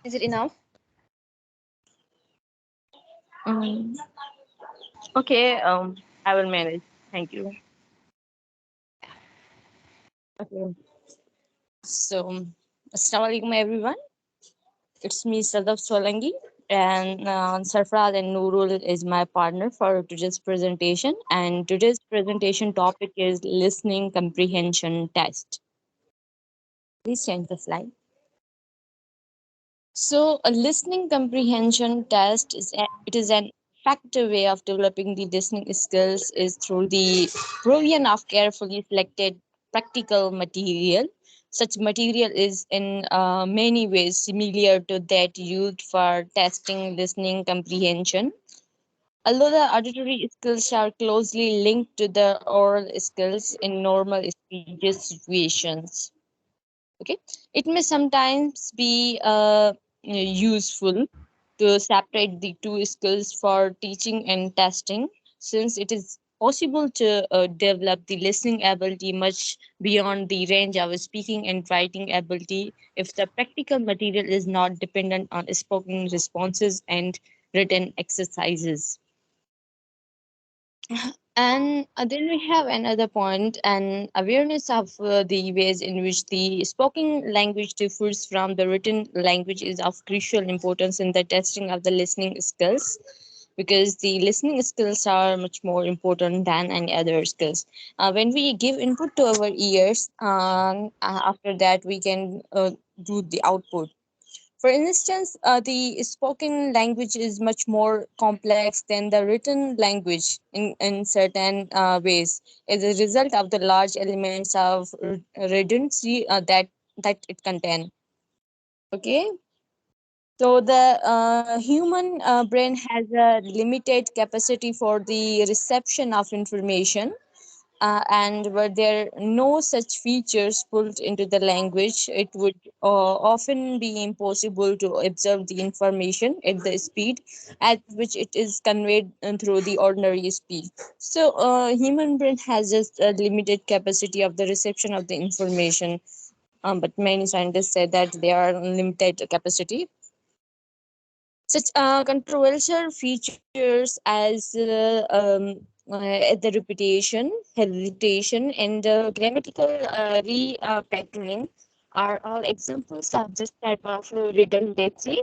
Is it enough? Um, okay, I will manage. Thank you. Okay. So, Assalamu alaikum everyone. It's me, Sadaf Solangi, and Sarfraz and Nurul is my partner for today's presentation. And today's presentation topic is listening comprehension test. Please change the slide. So, a listening comprehension test it is an effective way of developing the listening skills is through the provision of carefully selected practical material. Such material is in many ways similar to that used for testing listening comprehension. Although the auditory skills are closely linked to the oral skills in normal speech situations. Okay, it may sometimes be useful to separate the two skills for teaching and testing, since it is possible to develop the listening ability much beyond the range of speaking and writing ability if the practical material is not dependent on spoken responses and written exercises. And then we have another point, and awareness of the ways in which the spoken language differs from the written language is of crucial importance in the testing of the listening skills, because the listening skills are much more important than any other skills. When we give input to our ears, after that we can do the output. For instance, the spoken language is much more complex than the written language in certain ways as a result of the large elements of redundancy that it contains. Okay, so the human brain has a limited capacity for the reception of information, and were there no such features pulled into the language, it would often be impossible to observe the information at the speed at which it is conveyed through the ordinary speech. So, human brain has just a limited capacity of the reception of the information, but many scientists say that they are limited capacity. Such controversial features as the repetition, hesitation, and grammatical re-patterning are all examples of this type of redundancy.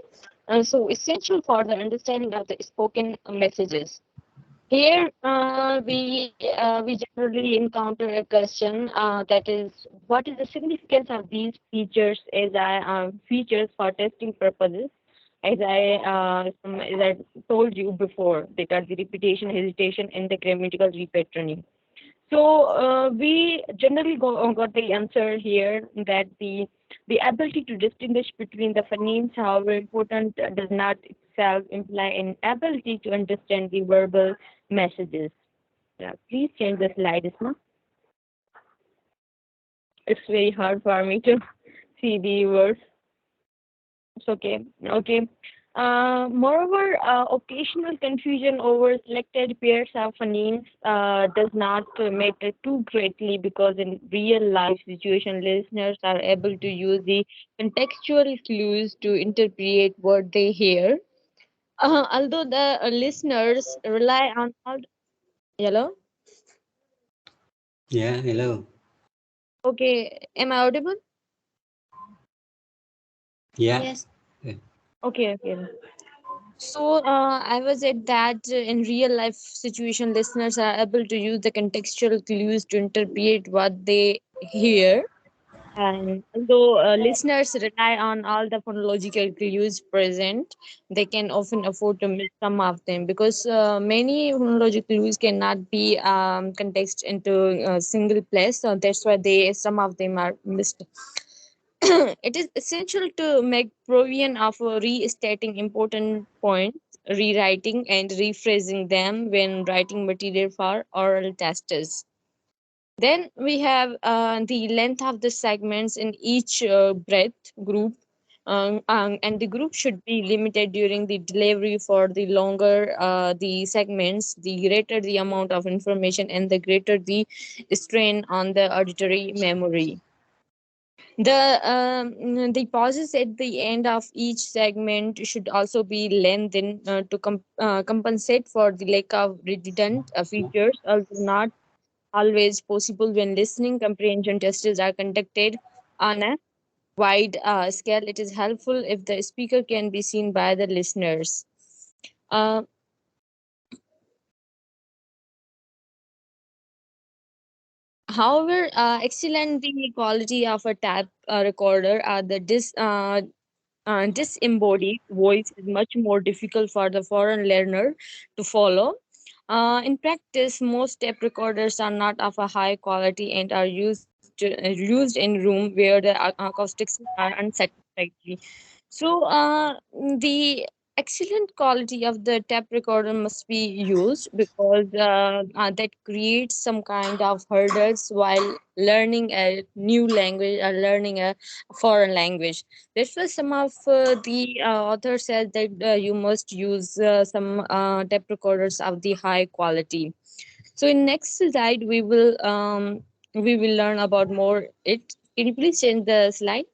So essential for the understanding of the spoken messages. Here, we generally encounter a question that is, what is the significance of these features features for testing purposes? As I told you before, that are the repetition, hesitation, and the grammatical repatterning. So we generally got the answer here that the ability to distinguish between the phonemes, however important, does not itself imply an ability to understand the verbal messages. Yeah, please change the slide, Isma. It's very hard for me to see the words. It's okay. Okay. Moreover, occasional confusion over selected pairs of phonemes does not matter too greatly, because in real life situation, listeners are able to use the contextual clues to interpret what they hear. Although the listeners rely on all. Hello? Yeah, hello. Okay, am I audible? Yeah. Yes. Yeah. Okay, okay. So I was at that in real life situation, listeners are able to use the contextual clues to interpret what they hear. And although listeners rely on all the phonological clues present, they can often afford to miss some of them, because many phonological clues cannot be context into a single place. So that's why they some of them are missed. It is essential to make provision of restating important points, rewriting and rephrasing them when writing material for oral tests. Then we have the length of the segments in each breadth group, and the group should be limited during the delivery. For the longer the segments, the greater the amount of information and the greater the strain on the auditory memory. The pauses at the end of each segment should also be lengthened to compensate for the lack of redundant features, although not always possible when listening comprehension tests are conducted on a wide scale. It is helpful if the speaker can be seen by the listeners. Uh, However, excellent the quality of a tap recorder, disembodied voice is much more difficult for the foreign learner to follow. In practice, most tape recorders are not of a high quality and are used in room where the acoustics are unsatisfactory. So, the excellent quality of the tape recorder must be used because that creates some kind of hurdles while learning a new language or learning a foreign language. This was some of the author said that you must use some tape recorders of the high quality. So in next slide we will learn about more it. Can you please change the slide?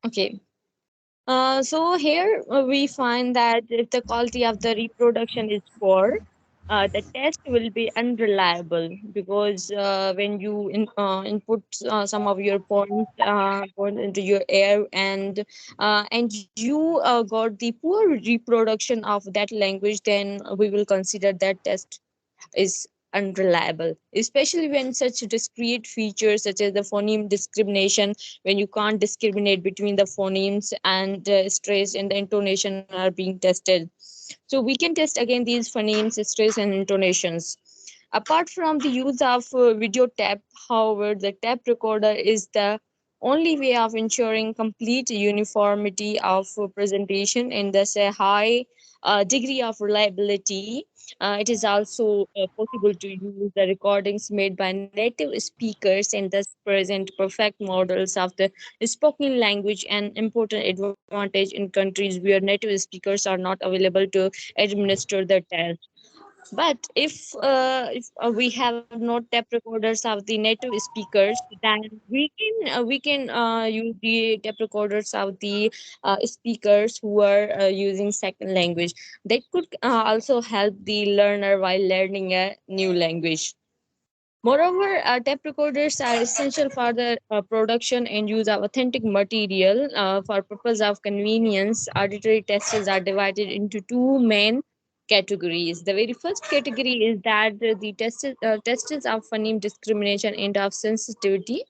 Okay. So here we find that if the quality of the reproduction is poor, the test will be unreliable because input some of your point into your air and you got the poor reproduction of that language, then we will consider that test is unreliable, especially when such discrete features such as the phoneme discrimination, when you can't discriminate between the phonemes and stress and the intonation are being tested. So we can test again these phonemes, stress, and intonations. Apart from the use of video tape, however, the tape recorder is the only way of ensuring complete uniformity of presentation and thus a high degree of reliability. It is also possible to use the recordings made by native speakers and thus present perfect models of the spoken language, an important advantage in countries where native speakers are not available to administer the test. But if we have no tape recorders of the native speakers, then we can use the tape recorders of the speakers who are using second language. That could also help the learner while learning a new language. Moreover, tape recorders are essential for the production and use of authentic material. For purpose of convenience, auditory tests are divided into two main categories. The very first category is that the tests of phoneme discrimination and of sensitivity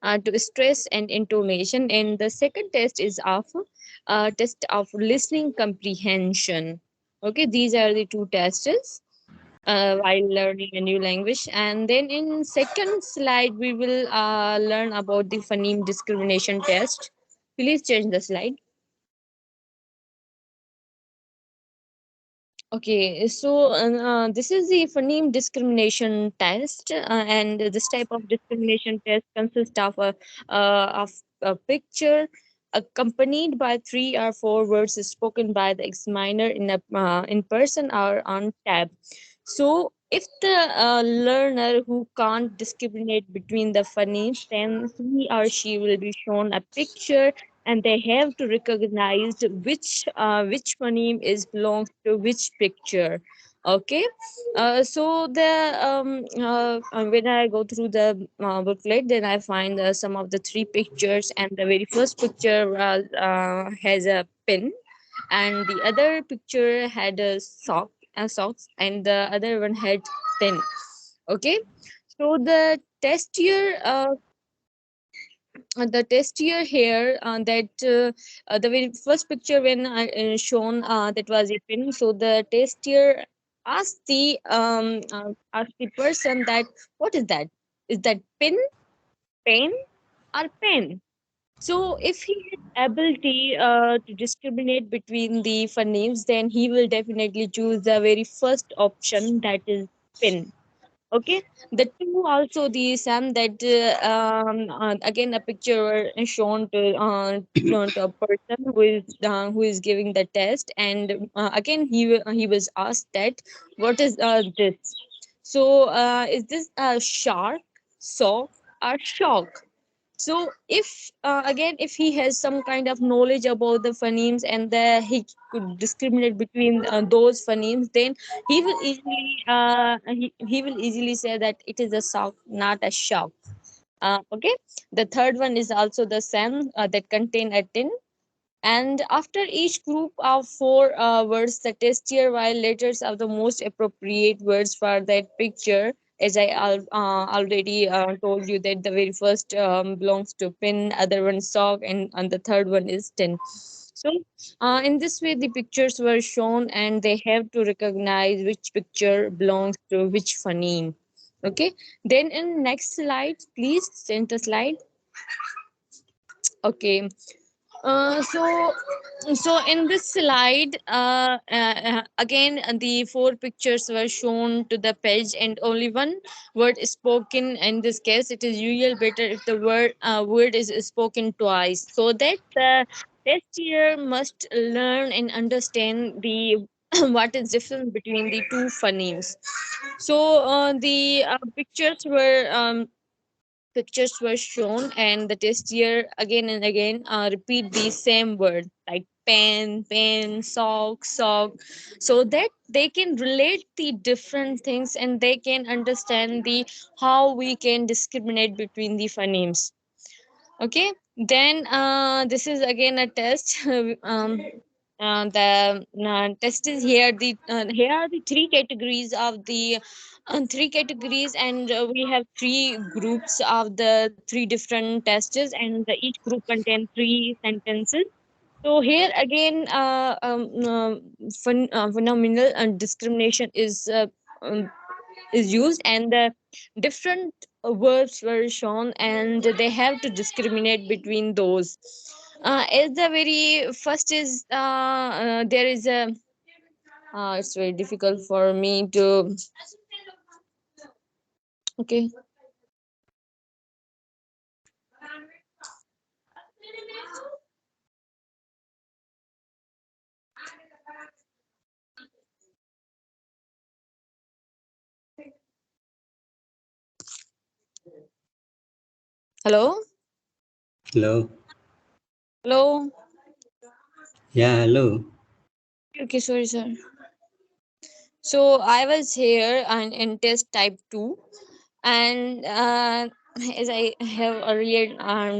to stress and intonation, and the second test is of test of listening comprehension. Okay, these are the two tests while learning a new language. And then in second slide, we will learn about the phoneme discrimination test. Please change the slide. Okay, so this is the phoneme discrimination test, and this type of discrimination test consists of a picture accompanied by three or four words spoken by the examiner in person or on tab. So, if the learner who can't discriminate between the phonemes, then he or she will be shown a picture and they have to recognize which phoneme is belongs to which picture. Okay, so when I go through the booklet, then I find some of the three pictures, and the very first picture has a pin, and the other picture had socks, and the other one had pin. Okay, so the test here that the very first picture when I shown that was a pin. So the test here asked the person that what is that? Is that pin, pen, or pen? So if he has ability to discriminate between the phonemes, then he will definitely choose the very first option, that is pin. Okay, the two also the same that again a picture were shown to a person who is giving the test, and again he was asked that what is this. So, is this a shark, sock, or shock? So, if again, if he has some kind of knowledge about the phonemes and he could discriminate between those phonemes, then he will easily say that it is a sock, not a shock. Okay, the third one is also the same, that contain a tin. And after each group of four words, the testier while letters are the most appropriate words for that picture. As already told you that the very first belongs to pin, other one sock, and the third one is tin. So in this way, the pictures were shown, and they have to recognize which picture belongs to which phoneme. Okay. Then in next slide, please send the slide. Okay. So in this slide, again, the four pictures were shown to the page, and only one word is spoken. In this case, it is usually better if the word is spoken twice, so that the tester must learn and understand the what is different between the two phonemes. So the pictures were shown, and the tester again and again repeat the same word like pen, sock, so that they can relate the different things, and they can understand the how we can discriminate between the phonemes. Okay, then this is again a test. The test is here. Here are the three categories, and we have three groups of the three different tests, and each group contains three sentences. So here again, phenomenal and discrimination um, is used, and the different verbs were shown, and they have to discriminate between those. As the very first is there is a it's very difficult for me to. Okay. Hello. Hello. Hello. Yeah, hello. Okay, sorry, sir. So I was here and in test type 2, and as I have earlier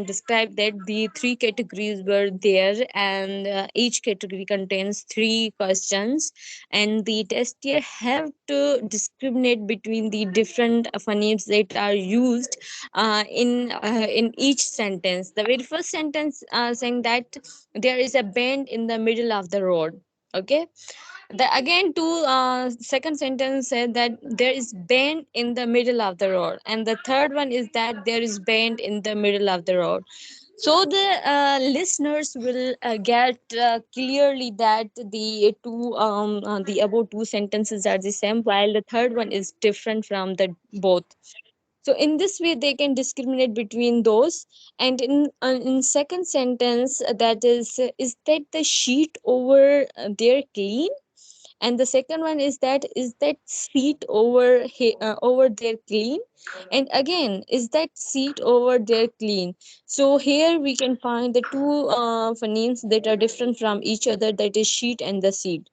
described that the three categories were there, and each category contains three questions, and the tester have to discriminate between the different phonemes that are used in each sentence. The very first sentence saying that there is a bend in the middle of the road. Okay, the again two second sentence said that there is bend in the middle of the road, and the third one is that there is bend in the middle of the road. So the listeners will get clearly that the above two sentences are the same, while the third one is different from the both. So in this way they can discriminate between those. And in second sentence, that is that the sheet over there clean, and the second one is that seat over there clean, and again is that seat over there clean. So here we can find the two phonemes that are different from each other, that is sheet and the seat.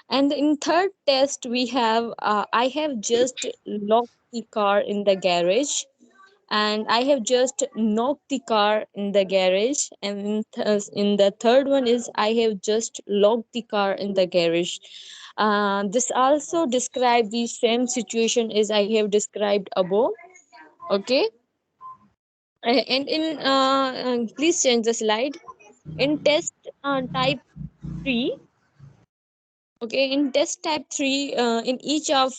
And in third test we have I have just locked the car in the garage, and I have just knocked the car in the garage. And in the third one is I have just locked the car in the garage. This also describe the same situation as I have described above. Okay. And in please change the slide. In test type 3. Okay, in test type 3, in each of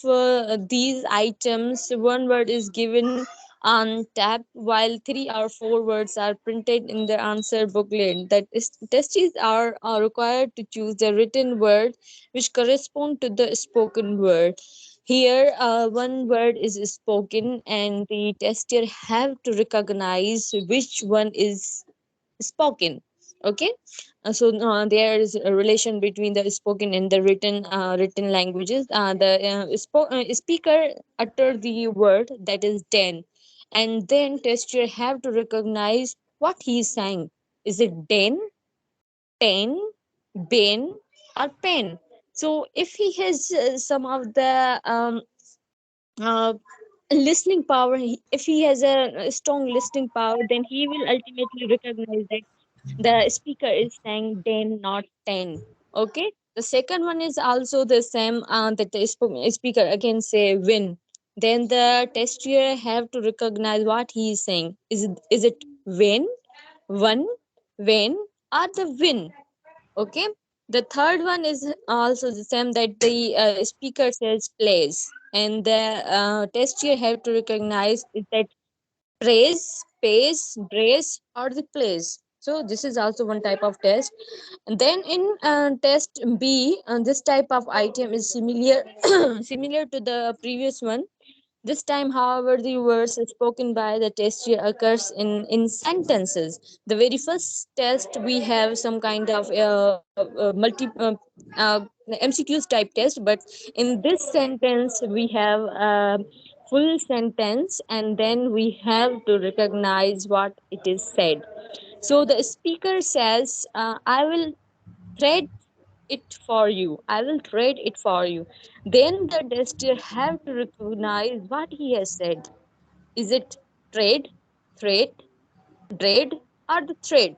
these items, one word is given on tap, while three or four words are printed in the answer booklet. That is, testees are required to choose the written word which correspond to the spoken word. Here, one word is spoken, and the tester have to recognize which one is spoken. Okay, There is a relation between the spoken and the written languages. The speaker utter the word that is den, and then tester have to recognize what he is saying. Is it den, ten, ben, or pen? So if he has some of the uh, listening power, if he has a strong listening power, then he will ultimately recognize that the speaker is saying 10, not 10. Okay. The second one is also the same, that the speaker again say win. Then the tester have to recognize what he is saying. Is it win, one, when, or the win? Okay. The third one is also the same, that the speaker says plays, and the tester have to recognize is that praise, pace, brace, or the place. So this is also one type of test. And then in test B, this type of item is similar similar to the previous one. This time, however, the words spoken by the tester occurs in sentences. The very first test we have some kind of uh, MCQs type test, but in this sentence we have a full sentence, and then we have to recognize what it is said. So the speaker says, "I will thread it for you. I will trade it for you." Then the tester have to recognize what he has said. Is it trade, trade, trade, or the trade?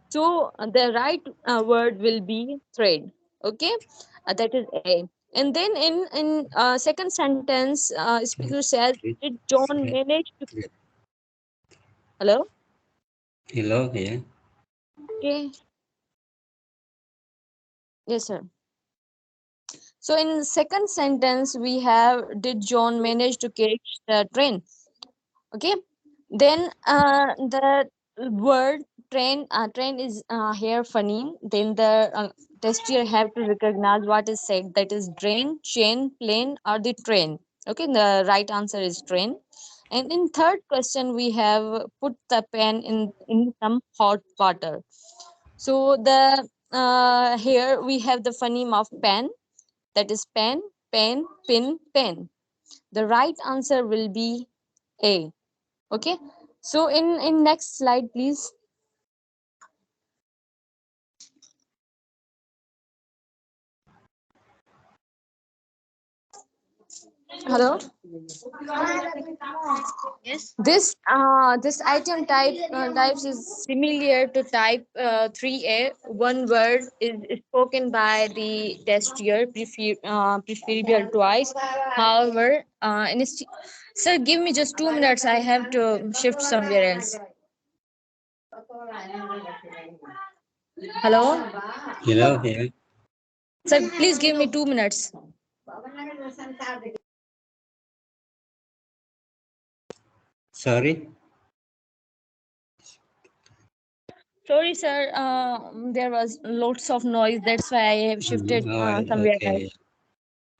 So the right word will be trade. Okay, that is A. And then in second sentence, speaker says, Thread, "Did John thread, manage to?" thread. Hello. Hello, yeah. Okay. Yes, sir. So in second sentence, we have, "Did John manage to catch the train?" Okay. Then the word train is here funny. Then the tester have to recognize what is said, that is drain, chain, plane, or the train. Okay, the right answer is train. And in third question we have, "Put the pen in some hot water." So the here we have the phoneme of pen, that is pen, pen, pin, pen. The right answer will be A. Okay. So in next slide, please. Hello. This item types is similar to type 3A. One word is spoken by the tester, preferable twice. However, sir, give me just 2 minutes. I have to shift somewhere else. Hello. Hello, yeah. Sir, please give me 2 minutes. Sorry. Sorry, sir. There was lots of noise. That's why I have shifted somewhere else. Okay.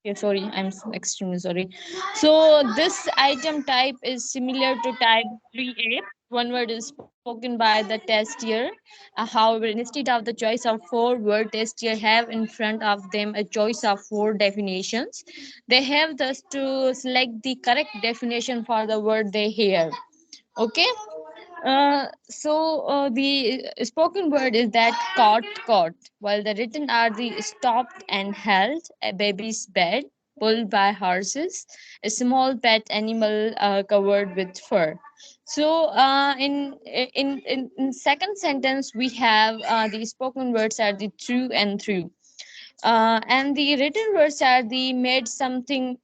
Okay, sorry. Extremely sorry. So this item type is similar to type 3A. One word is spoken by the tester. However, instead of the choice of four word, tester have in front of them a choice of four definitions. They have thus to select the correct definition for the word they hear. Okay. The spoken word is that caught, while the written are the stopped and held, a baby's bed, pulled by horses, a small pet animal covered with fur. So in second sentence we have the spoken words are the true and true, and the written words are the made something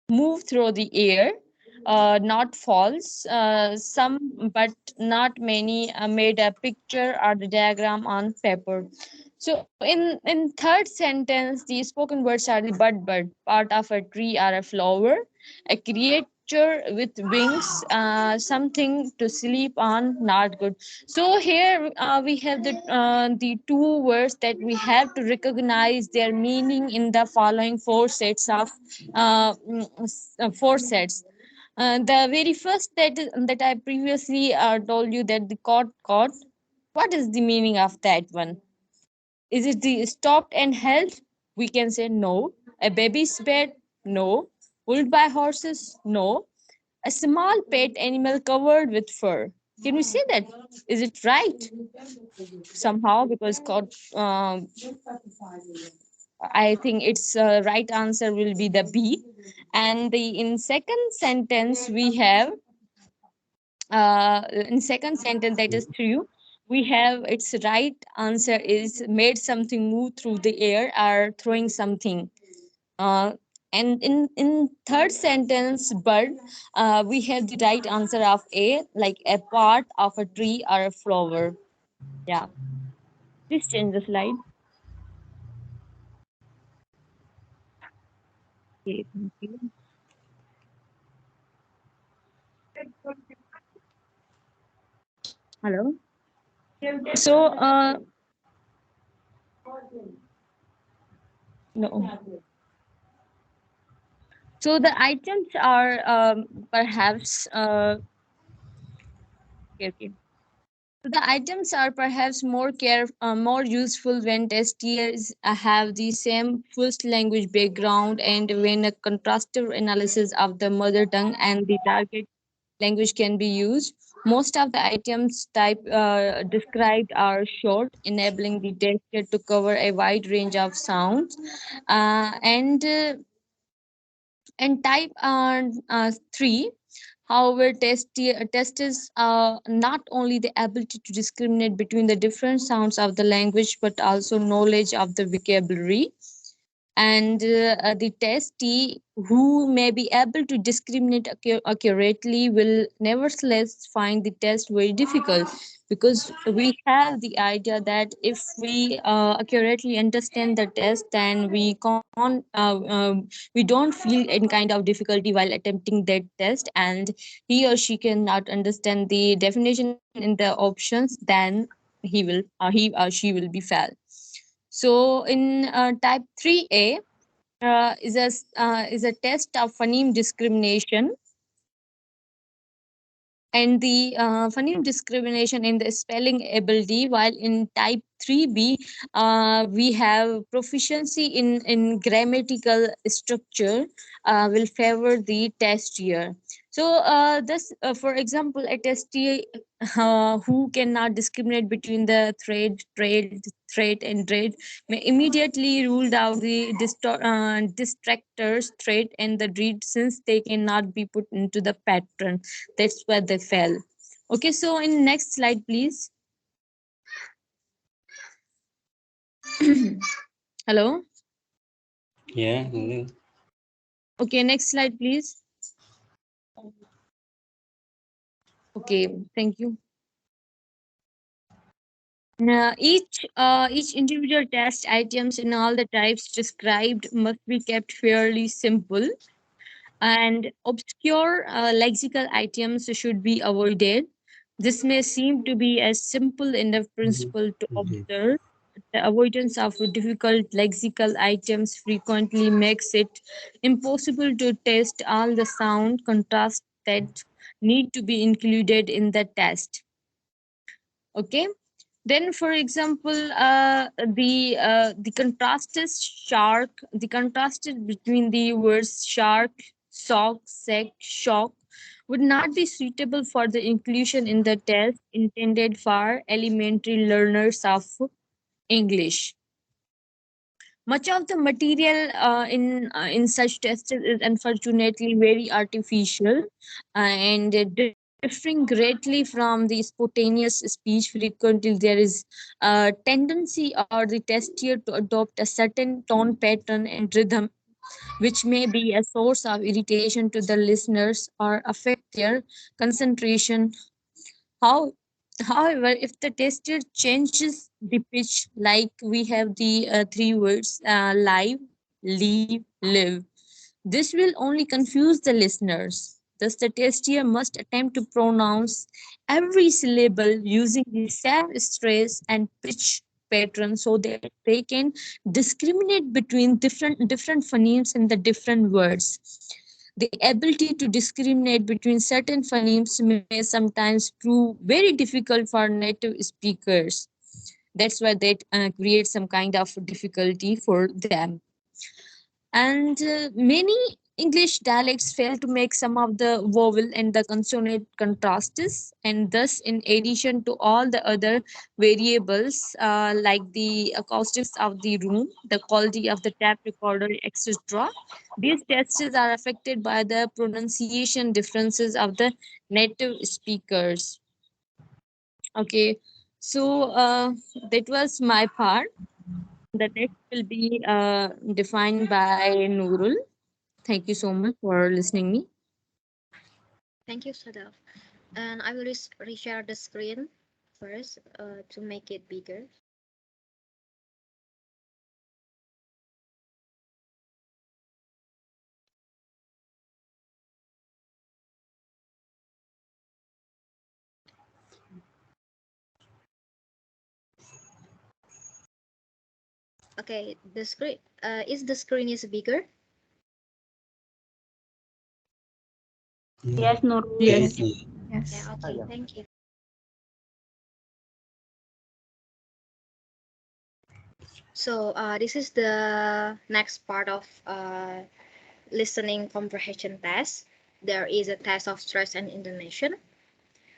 move through the air, not false. Some, but not many, made a picture or the diagram on paper. So in third sentence, the spoken words are the bud, part of a tree or a flower, a creature with wings, something to sleep on, not good. So here we have the two words that we have to recognize their meaning in the following four sets of four sets. The very first that I previously told you, that the caught. What is the meaning of that one? Is it the stopped and held? We can say no. A baby's bed? No. Pulled by horses? No. A small pet animal covered with fur. Can we say that? Is it right? Somehow, because I think its right answer will be the B. And the in second sentence we have in second sentence that is true. We have its right answer is made something move through the air or throwing something. Uh, and in third sentence, bird, we have the right answer of A, like a part of a tree or a flower. Yeah. Please change the slide. Okay, thank you. Hello. So, no. So the items are perhaps okay, okay. So the items are perhaps more useful when testers have the same first language background and when a contrastive analysis of the mother tongue and the target language can be used. Most of the items type described are short, enabling the tester to cover a wide range of sounds. And type 3. However, test is not only the ability to discriminate between the different sounds of the language, but also knowledge of the vocabulary. And the testee who may be able to discriminate accurately will nevertheless find the test very difficult, because we have the idea that if we accurately understand the test, then we don't feel any kind of difficulty while attempting that test, and he or she cannot understand the definition in the options, then he or she will be fail. So in type 3A is a test of phoneme discrimination, and the phoneme discrimination in the spelling ability, while in type 3B we have proficiency in grammatical structure will favor the test year. So this for example, a testee who cannot discriminate between the thread and dread may immediately ruled out the distractors thread and the dread, since they cannot be put into the pattern. That's where they fell. Okay, so in next slide please. Hello. Yeah, hello. Okay, next slide please. Okay, thank you. Each individual test items in all the types described must be kept fairly simple, and obscure lexical items should be avoided. This may seem to be as simple in the Mhm. principle to Mhm. observe. The avoidance of difficult lexical items frequently makes it impossible to test all the sound contrasts that need to be included in the test. Okay. Then, for example, the contrast is shark. The contrast is between the words shark, sock, sack, shock would not be suitable for the inclusion in the test intended for elementary learners of English. Much of the material in such tests is unfortunately very artificial and differing greatly from the spontaneous speech. Frequently, there is a tendency or the testier to adopt a certain tone pattern and rhythm, which may be a source of irritation to the listeners or affect their concentration. How, However, if the tester changes the pitch, like we have the three words live, leave, live, this will only confuse the listeners. Thus, the tester must attempt to pronounce every syllable using the same stress and pitch pattern so that they can discriminate between different phonemes and the different words. The ability to discriminate between certain phonemes may sometimes prove very difficult for native speakers. That's why that creates some kind of difficulty for them. And many English dialects fail to make some of the vowel and the consonant contrasts, and thus, in addition to all the other variables like the acoustics of the room, the quality of the tape recorder, etc., these tests are affected by the pronunciation differences of the native speakers. Okay, so that was my part. The next will be defined by Nurul. Thank you so much for listening me. Thank you, Sadaf. And I will reshare the screen first to make it bigger. Okay, the screen is the screen is bigger. Yeah. Yes, Nurul. Yes. Yes. Yes. Yes. Yeah, okay, thank you. So this is the next part of listening comprehension test. There is a test of stress and intonation.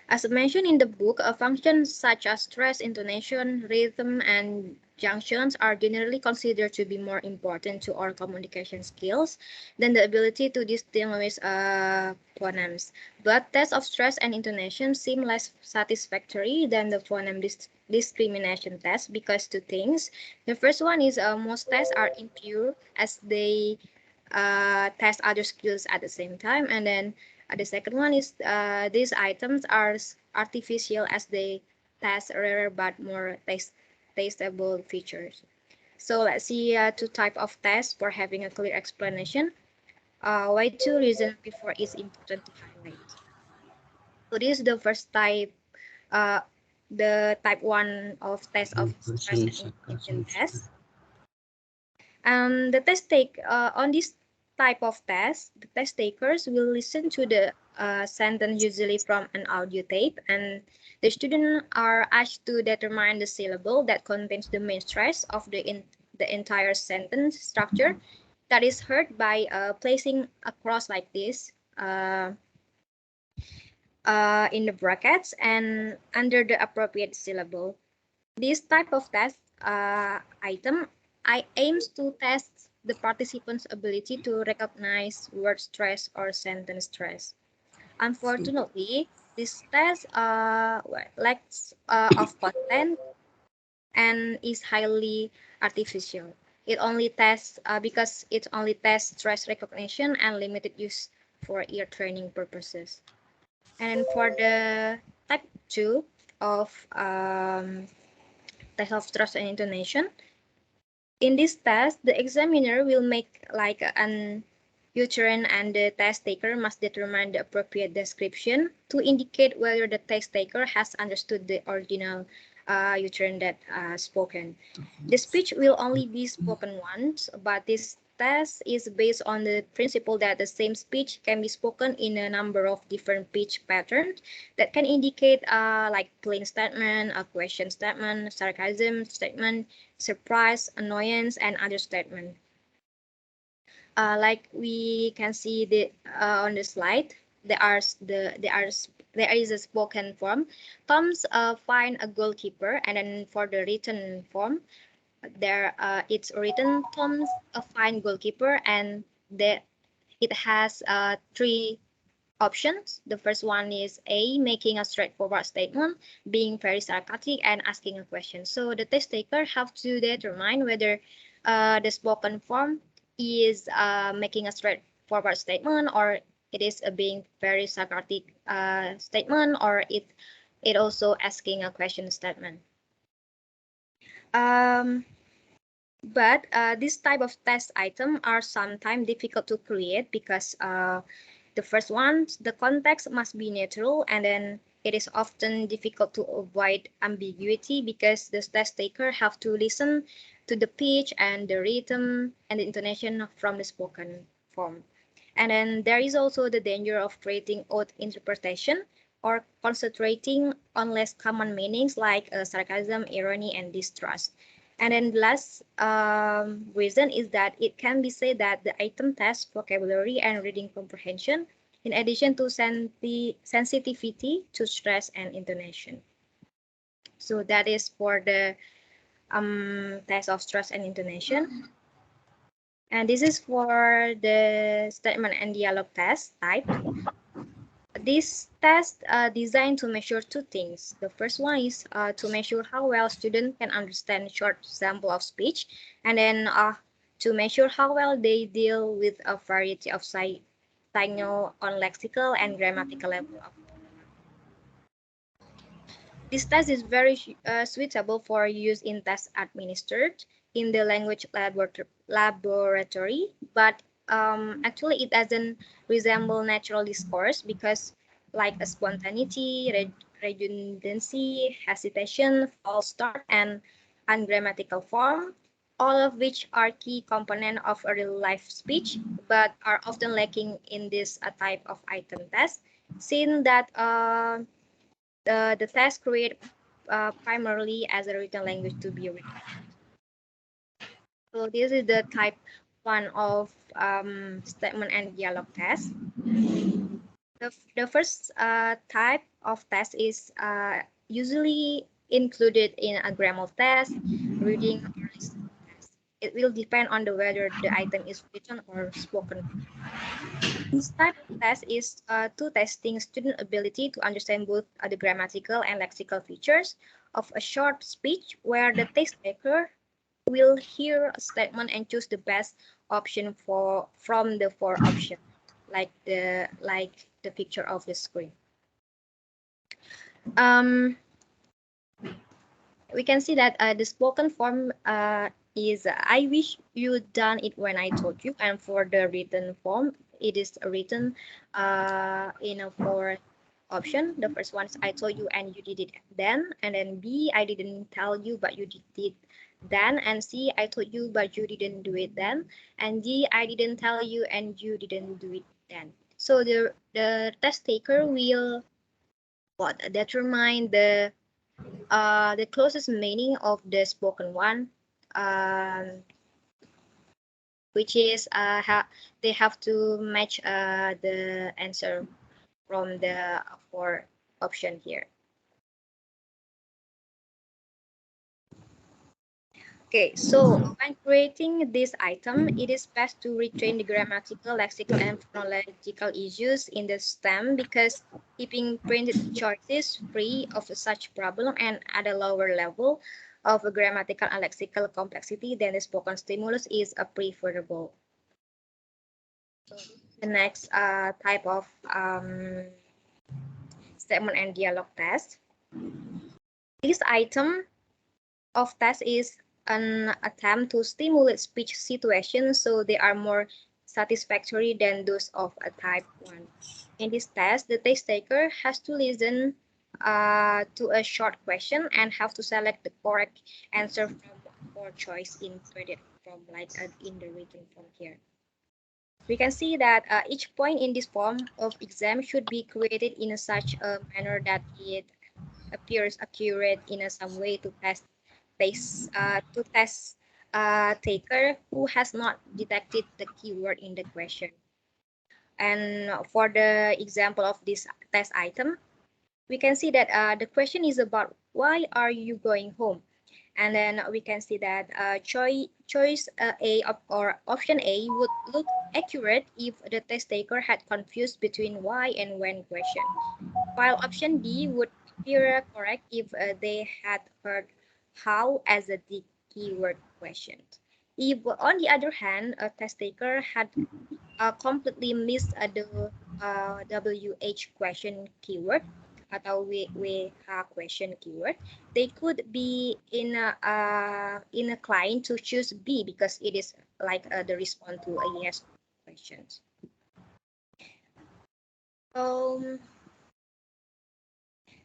As mentioned in the book, functions such as stress, intonation, rhythm, and junctions are generally considered to be more important to our communication skills than the ability to distinguish phonemes. But tests of stress and intonation seem less satisfactory than the phoneme discrimination test because two things. The first one is most tests are impure as they test other skills at the same time, and then the second one is these items are artificial as they test rarer but more tastable features. So let's see two type of tests for having a clear explanation. Why two reasons before is important to highlight. So this is the first type, uh, the type one of test of stress Person, and intonation sarcasm, test. The test take on this type of test, the test takers will listen to the sentence usually from an audio tape, and the students are asked to determine the syllable that contains the main stress of the entire sentence structure that is heard by placing a cross like this in the brackets and under the appropriate syllable. This type of test item I aims to test the participant's ability to recognize word stress or sentence stress. Unfortunately, this test lacks of content and is highly artificial. It only tests because it only tests stress recognition and limited use for ear training purposes. And for the type 2 of test of trust and intonation. In this test, the examiner will make like an U-turn and the test taker must determine the appropriate description to indicate whether the test taker has understood the original U-turn that spoken. The speech will only be spoken once, but this test is based on the principle that the same speech can be spoken in a number of different pitch patterns that can indicate like plain statement, a question statement, sarcasm statement, surprise, annoyance, and other statement. Like we can see on the slide, there is a spoken form. Tom's find a goalkeeper, and then for the written form, there it's written Tom's a fine goalkeeper, and there it has three options. The first one is A, making a straightforward statement, being very sarcastic, and asking a question. So the test taker have to determine whether the spoken form is making a straightforward statement, or it is a being very sarcastic statement, or it also asking a question statement. Um, but this type of test item are sometimes difficult to create because the first one, the context must be neutral, and then it is often difficult to avoid ambiguity because the test taker have to listen to the pitch and the rhythm and the intonation from the spoken form. And then there is also the danger of creating odd interpretation or concentrating on less common meanings like sarcasm, irony, and distrust. And then the last reason is that it can be said that the item tests vocabulary and reading comprehension in addition to sensitivity to stress and intonation. So that is for the test of stress and intonation. And this is for the statement and dialogue test type. This test designed to measure two things. The first one is to measure how well students can understand short sample of speech, and then to measure how well they deal with a variety of signal on lexical and grammatical level of. This test is very suitable for use in tests administered in the language laboratory, but actually it doesn't resemble natural discourse because like a spontaneity, redundancy, hesitation, false start, and ungrammatical form, all of which are key components of a real life speech, but are often lacking in this type of item test, since that the test created primarily as a written language to be written. So this is the type one of statement and dialogue test. The first type of test is usually included in a grammar test, reading, or listening test. It will depend on the whether the item is written or spoken. This type of test is to testing student ability to understand both the grammatical and lexical features of a short speech where the test taker will hear a statement and choose the best option from the four options, like the picture of the screen. We can see that the spoken form is I wish you'd done it when I told you, and for the written form, it is written in a four option. The first one is I told you and you did it then, and then B, I didn't tell you but you did it then, and C, I told you but you didn't do it then, and D, I didn't tell you and you didn't do it then. So the test taker will determine the closest meaning of the spoken one, which is they have to match the answer from the four option here. Okay, so when creating this item, it is best to retrain the grammatical, lexical, and phonological issues in the stem because keeping printed choices free of such problem and at a lower level of grammatical and lexical complexity than the spoken stimulus is preferable. So the next type of statement and dialogue test. This item of test is an attempt to stimulate speech situations so they are more satisfactory than those of a type 1. In this test, the test taker has to listen to a short question and have to select the correct answer from four choice included from in the written form here. We can see that each point in this form of exam should be created in such a manner that it appears accurate in some way to test taker who has not detected the keyword in the question. And for the example of this test item, we can see that the question is about why are you going home? And then we can see that choice A or option A would look accurate if the test taker had confused between why and when question, while option D would appear correct if they had heard how as the keyword question. If, on the other hand, a test taker had completely missed the WH question keyword atau WH question keyword, they could be inclined to choose B because it is like the response to a yes questions.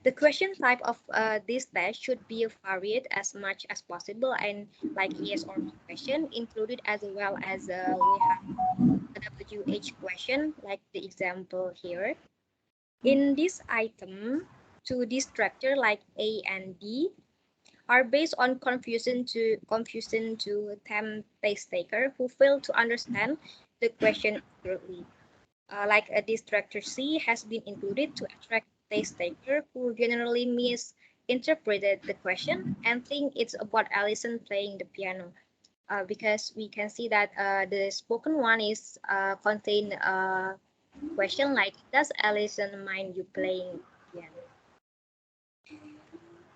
The question type of this test should be varied as much as possible and like yes or no question included as well as we have a WH question like the example here. In this item, two distractor like A and B are based on confusion to test taker who fail to understand the question accurately. Like a distractor C has been included to attract test taker who generally misinterpreted the question and think it's about Allison playing the piano. Because we can see that the spoken one is contain a question like, does Allison mind you playing piano?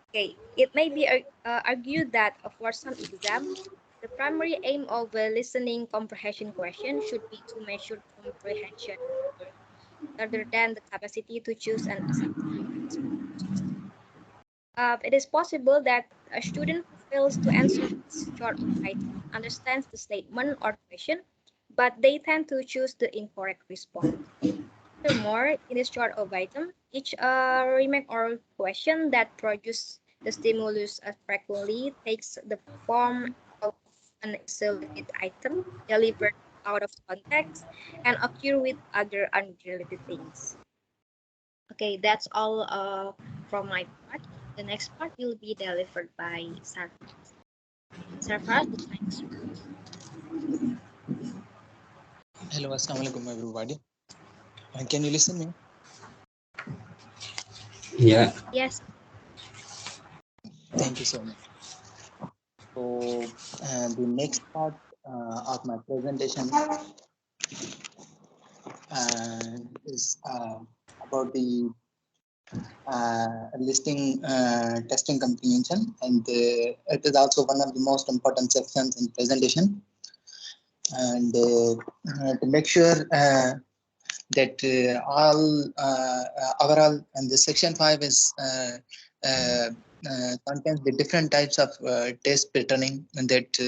Okay, it may be argued that for some exam, the primary aim of a listening comprehension question should be to measure comprehension rather than the capacity to choose and acceptable response. It is possible that a student who fails to answer this short of item understands the statement or question, but they tend to choose the incorrect response. Furthermore, in this short of item, each remark or question that produces the stimulus frequently takes the form of an isolated item delivered out of context and occur with other unrelated things. Okay, that's all from my part. The next part will be delivered by Sarfraz. Sarfraz, the time is yours. Hello, assalamualaikum everybody. Can you listen me? Yeah. Yes. Thank you so much. So the next part of my presentation is about the listing testing comprehension, and it is also one of the most important sections in presentation. And to make sure that overall, and the section 5 is contains the different types of test patterning that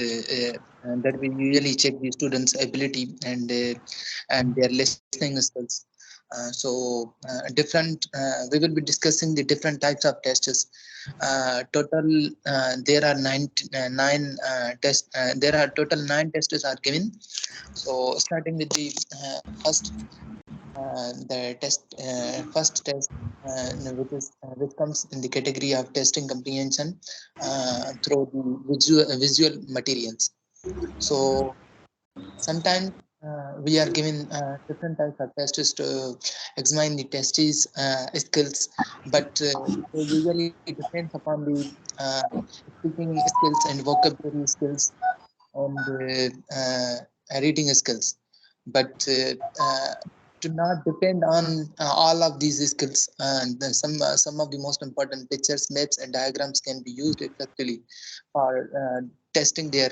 we usually check the students' ability and their listening skills. We will be discussing the different types of tests. Total, there are nine tests. There are total 9 tests are given. So starting with the first first test, which comes in the category of testing comprehension through the visual materials. So sometimes we are given different types of tests to examine the testees skills, but they usually depends upon the speaking skills and vocabulary skills and reading skills, but to not depend on all of these skills. And some of the most important pictures, maps, and diagrams can be used effectively for testing their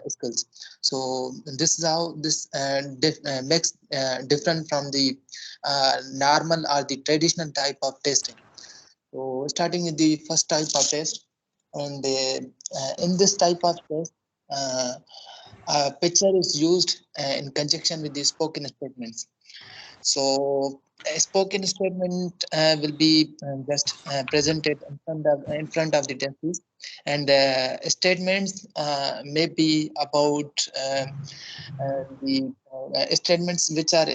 skills. So this is how this makes different from the normal or the traditional type of testing. So starting with the first type of test, and in this type of test, uh, a picture is used in conjunction with the spoken statements. So a spoken statement will be just presented in front of the testers, and statements may be about the statements which are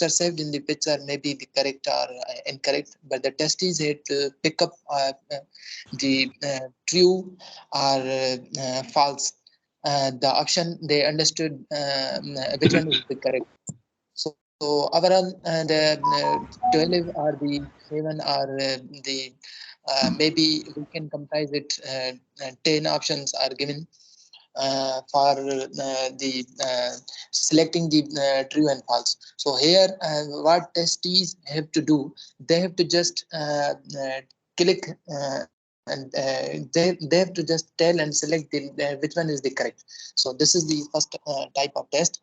saved in the picture may be the correct or incorrect, but the testers had to pick up the true or false. The option they understood which one is the correct. So overall, the 12 or the 7 or the maybe we can comprise it. 10 options are given for the selecting the true and false. So here, what testees have to do, they have to just click and they have to just tell and select which one is the correct. So this is the first type of test.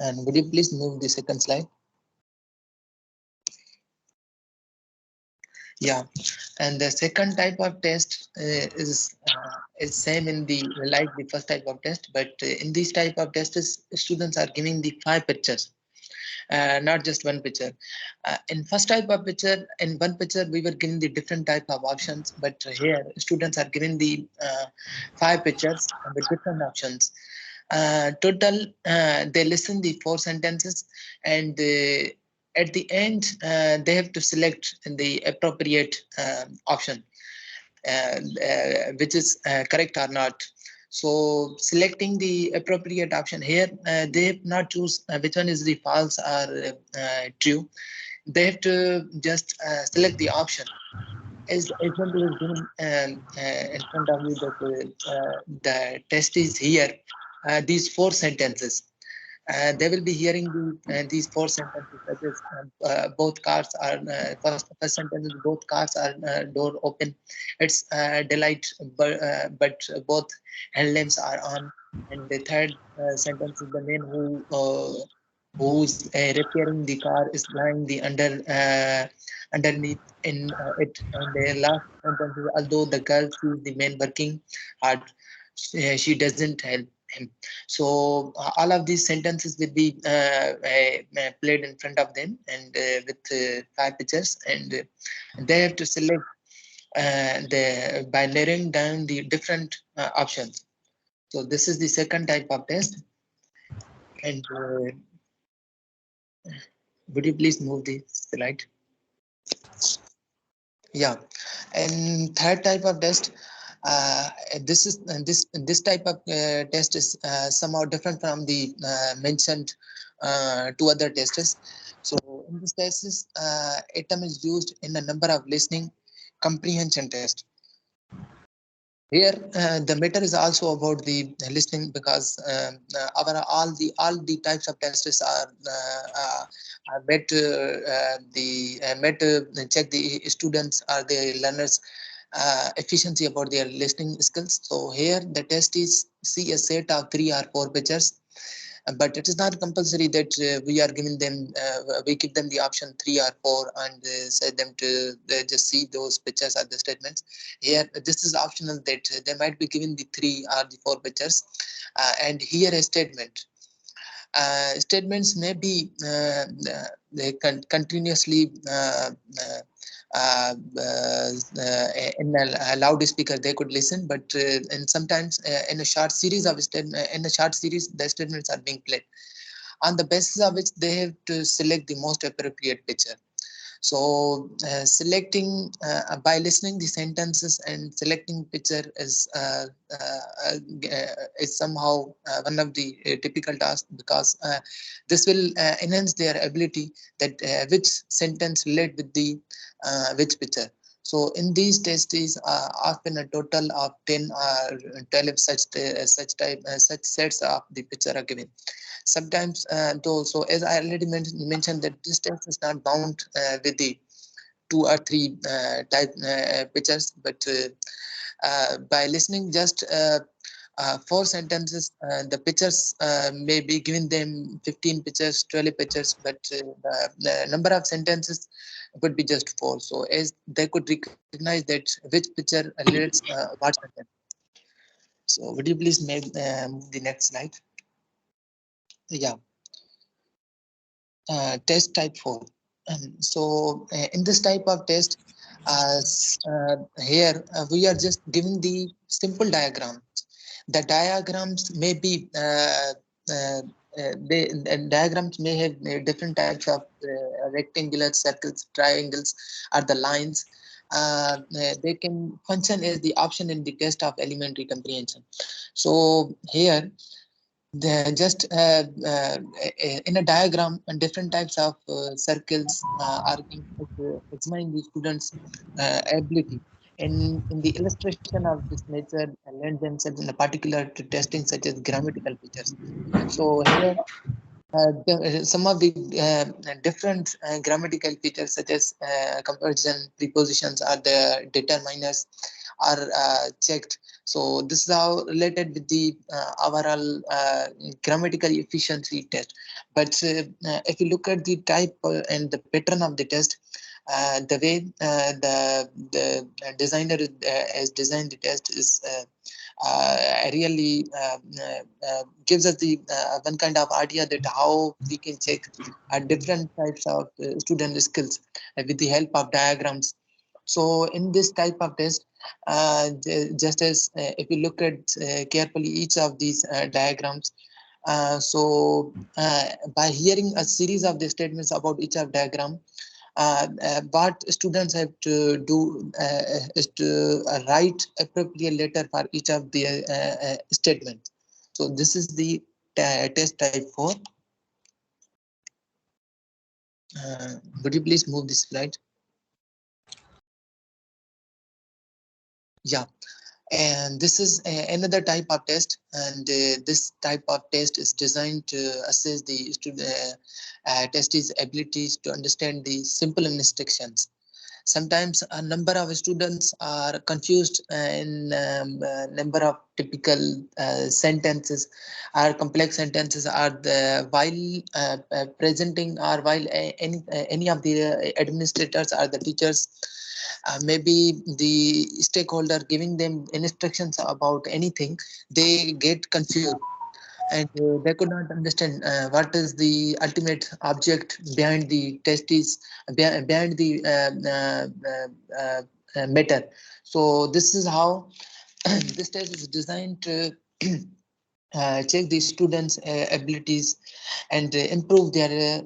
And would you please move the second slide? Yeah, and the second type of test is same in the like the first type of test, but in this type of tests, students are giving the 5 pictures, not just one picture. In first type of picture, in one picture we were given the different type of options, but here students are given the 5 pictures with different options. Total, they listen the 4 sentences, and at the end, they have to select the appropriate option, which is correct or not. So selecting the appropriate option here, they have not choose which one is the false or true. They have to just select the option. As example is given in front of you that the test is here. These four sentences. They will be hearing these four sentences such as both cars are first sentence is both cars are door open. It's delight, but both headlamps are on. And the third sentence is the man who's repairing the car is lying the underneath in it. And the last sentence is although the girl sees the man working hard, she doesn't help him. So all of these sentences will be played in front of them and with five pictures, and they have to select by narrowing down the different options. So this is the second type of test. And would you please move the slide? Yeah, and third type of test. This is this type of test is somehow different from the mentioned two other tests. So in this test, a term is used in a number of listening comprehension test. Here, the matter is also about the listening because our all the types of tests are made to made to check the students or the learners efficiency about their listening skills. So here the test is see a set of 3 or 4 pictures, but it is not compulsory that we are giving them we give them the option 3 or 4 and say them to just see those pictures or the statements. Here this is optional that they might be given the 3 or 4 pictures and here a statement. Statements may be they continuously uh, uh, in a loudspeaker they could listen, but and sometimes in a short series of in a short series the statements are being played on the basis of which they have to select the most appropriate picture. So selecting by listening the sentences and selecting picture is somehow one of the typical tasks because this will enhance their ability that which sentence relate with the which picture. So in these tests is often a total of 10 or 12 such sets of the picture are given. Sometimes though, so as I already mentioned that this test is not bound with the 2 or 3 type pictures, but by listening just 4 sentences, the pictures may be given them 15 pictures, 12 pictures, but the number of sentences would be just 4. So as they could recognize that which picture relates what sentence. So would you please move the next slide? Yeah. Test type 4. So in this type of test, here we are just giving the simple diagram. The diagrams may be diagrams may have different types of rectangular, circles, triangles, or the lines. They can function as the option in the test of elementary comprehension. So here just in a diagram and different types of circles are being examining the students ability in the illustration of this nature lend themselves in a particular to testing such as grammatical features. So here some of the different grammatical features such as comparison prepositions are the determiners are checked. So this is how related with the overall grammatical efficiency test. But if you look at the type and the pattern of the test, the way the designer has designed the test is really gives us the one kind of idea that how we can check different types of student skills with the help of diagrams. So in this type of test, just as if you look at carefully each of these diagrams, By hearing a series of the statements about each of diagram, what students have to do is to write appropriate letter for each of the statements. So this is the test type 4. Would you please move this slide? Yeah. And this is another type of test, and this type of test is designed to assess the student testee's abilities to understand the simple instructions. Sometimes a number of students are confused in number of typical sentences or complex sentences are the while presenting or while any of the administrators or the teachers, maybe the stakeholder giving them instructions about anything, they get confused and they could not understand what is the ultimate object behind the test is behind the matter. So this is how this test is designed to check the students abilities and improve their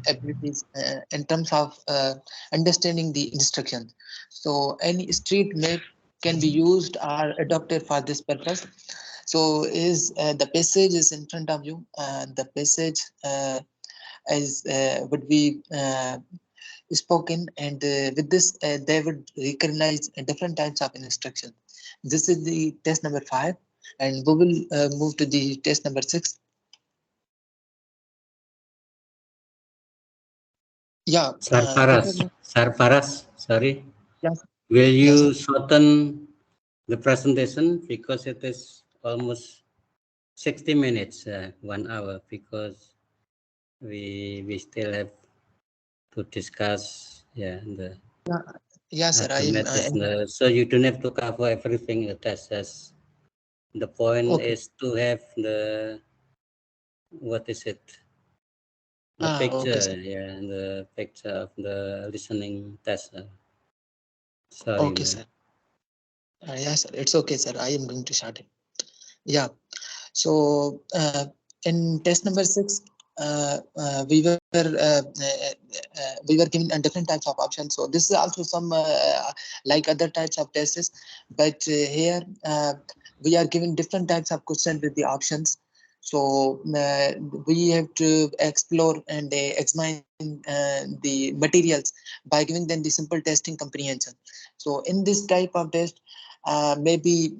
abilities in terms of understanding the instructions. So any street map can be used or adopted for this purpose. So is the passage is in front of you. The passage is would be spoken, and with this they would recognize different types of instructions. This is the test number 5, and we will move to the test number 6. Yeah, Sarfaras, sorry. yes, Will yes, sir. you shorten the presentation because it is almost 60 minutes, 1 hour, because we still have to discuss, yeah, the Yeah, yeah, sir. I other am. matters. So you don't have to cover everything in the test. As the point Okay. is to have the, what is it? The Okay, picture, sir. yeah, the picture of the listening test. Sorry. Okay, sir. Yeah, sir. It's okay, sir. I am going to start it. Yeah. So in test number 6, we were given different types of options. So this is also some like other types of tests, but here we are given different types of questions with the options. So we have to explore and examine the materials by giving them the simple testing comprehension. So in this type of test, maybe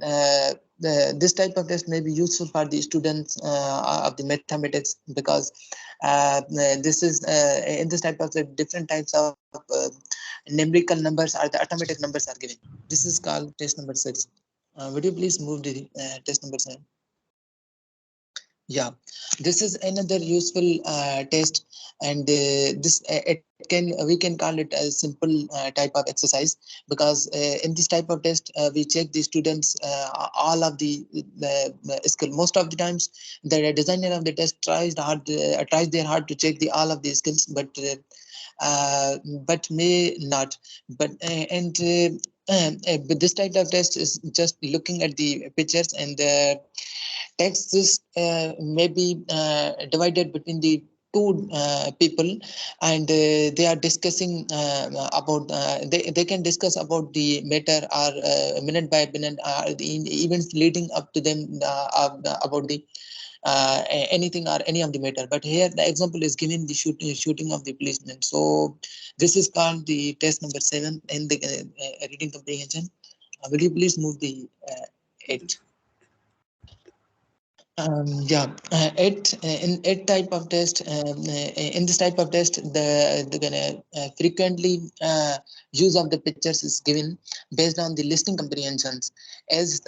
this type of test may be useful for the students of the mathematics, because this is in this type of the different types of numerical numbers or the automatic numbers are given. This is called test number 6. Would you please move to the test number 7? Yeah, this is another useful test, and this it can we can call it a simple type of exercise, because in this type of test we check the students all of the skill. Most of the times, the designer of the test tries their hard to check the all of the skills, but may not. But this type of test is just looking at the pictures, and text is maybe divided between the two people, and they are discussing about they can discuss about the matter, or minute by minute, the events leading up to them, about the anything or any of the matter. But here the example is given the shooting of the policeman. So this is called the test number 7 in the reading comprehension. Will you please move the 8? Yeah, in it type of test, in this type of test, the frequently use of the pictures is given based on the listening comprehensions, as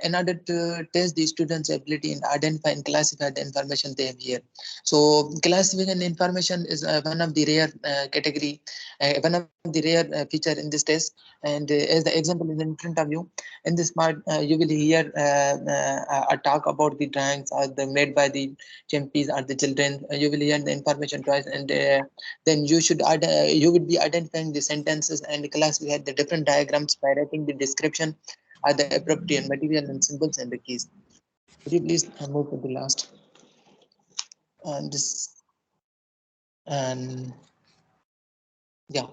in order to test the students' ability in identify and classify the information they have here. So classifying information is one of the rare category, one of the rare feature in this test. And as the example is in front of you, in this part, you will hear a talk about the drawings or the made by the champions or the children. You will hear the information twice, and then you would be identifying the sentences and classify the different diagrams by writing the description or the appropriate material and symbols and the keys. Could you please move to the last and this and yeah.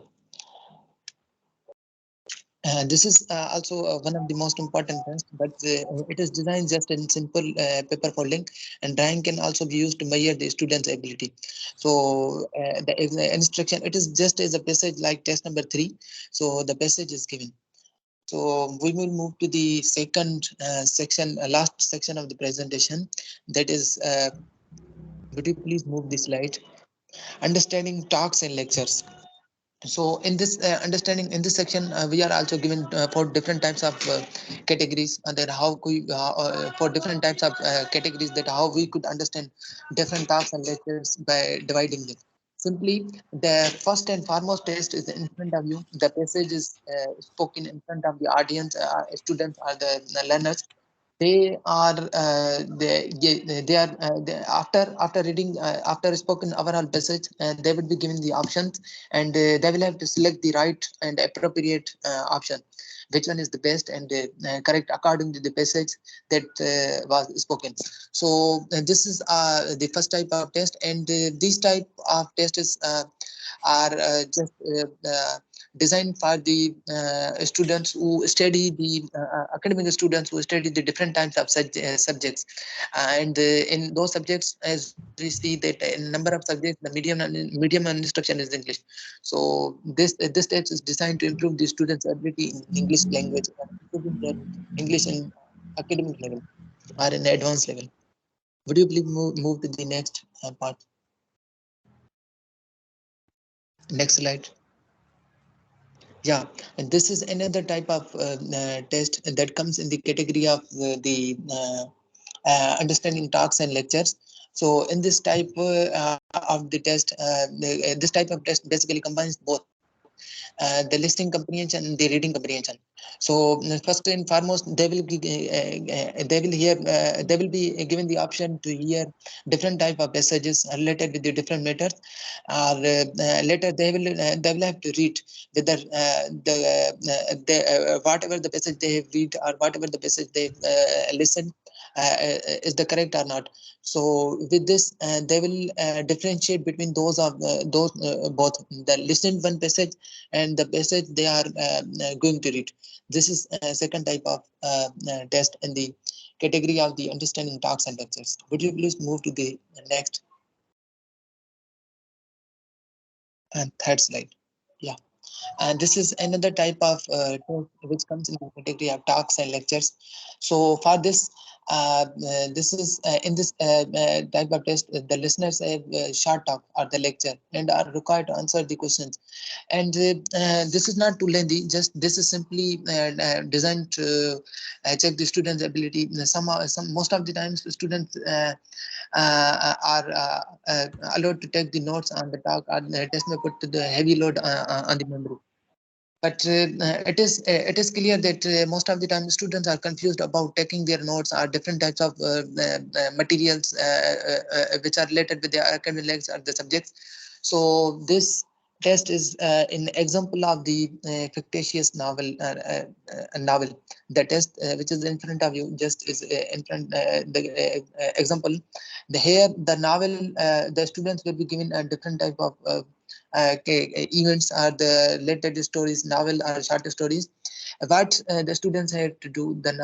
This is also one of the most important things, but it is designed just in simple paper folding, and drawing can also be used to measure the student's ability. So the instruction, it is just as a passage like test number 3. So the passage is given. So we will move to the second section, last section of the presentation. That is, would you please move the slide? Understanding talks and lectures. So in this understanding in this section, we are also given for different types of categories, and that how we for different types of categories, that how we could understand different tasks and lectures by dividing them. Simply, the first and foremost test is in front of you. The passage is spoken in front of the audience, students or the learners. They are they are after reading after spoken overall passage, they would be given the options, and they will have to select the right and appropriate option, which one is the best and correct according to the passage that was spoken. So this is the first type of test, and this type of test is are just designed for the students who study the academic students who study the different types of subjects, and in those subjects, as we see that in number of subjects, the medium and instruction is English. So this test is designed to improve the students' ability in English language and improving their English in academic level or in advanced level. Would you please move to the next part? Next slide. Yeah, and this is another type of test that comes in the category of understanding talks and lectures. So in this type of the test, this type of test basically combines both the listening comprehension and the reading comprehension. So first and foremost, they will be given the option to hear different type of messages related with the different matters, or later they will have to read whether whatever the passage they have read or whatever the passage they listen is the correct or not. So with this, they will differentiate between those both the listened one passage and the passage they are going to read. This is a second type of test in the category of the understanding talks and lectures. Would you please move to the next and third slide? Yeah. And this is another type of test which comes in the category of talks and lectures. So for this, this is in this type of test, the listeners have short talk or the lecture and are required to answer the questions. And this is not too lengthy. Just this is simply designed to check the students' ability. Some most of the times, the students are allowed to take the notes on the talk, or the test may put the heavy load on the memory. But it is clear that most of the time students are confused about taking their notes or different types of materials which are related with their academics or the subjects. So this test is an example of the fictitious novel. The test which is in front of you just is in front the example. The here the novel, the students will be given a different type of events are the related stories, novel or short stories. What the students have to do, then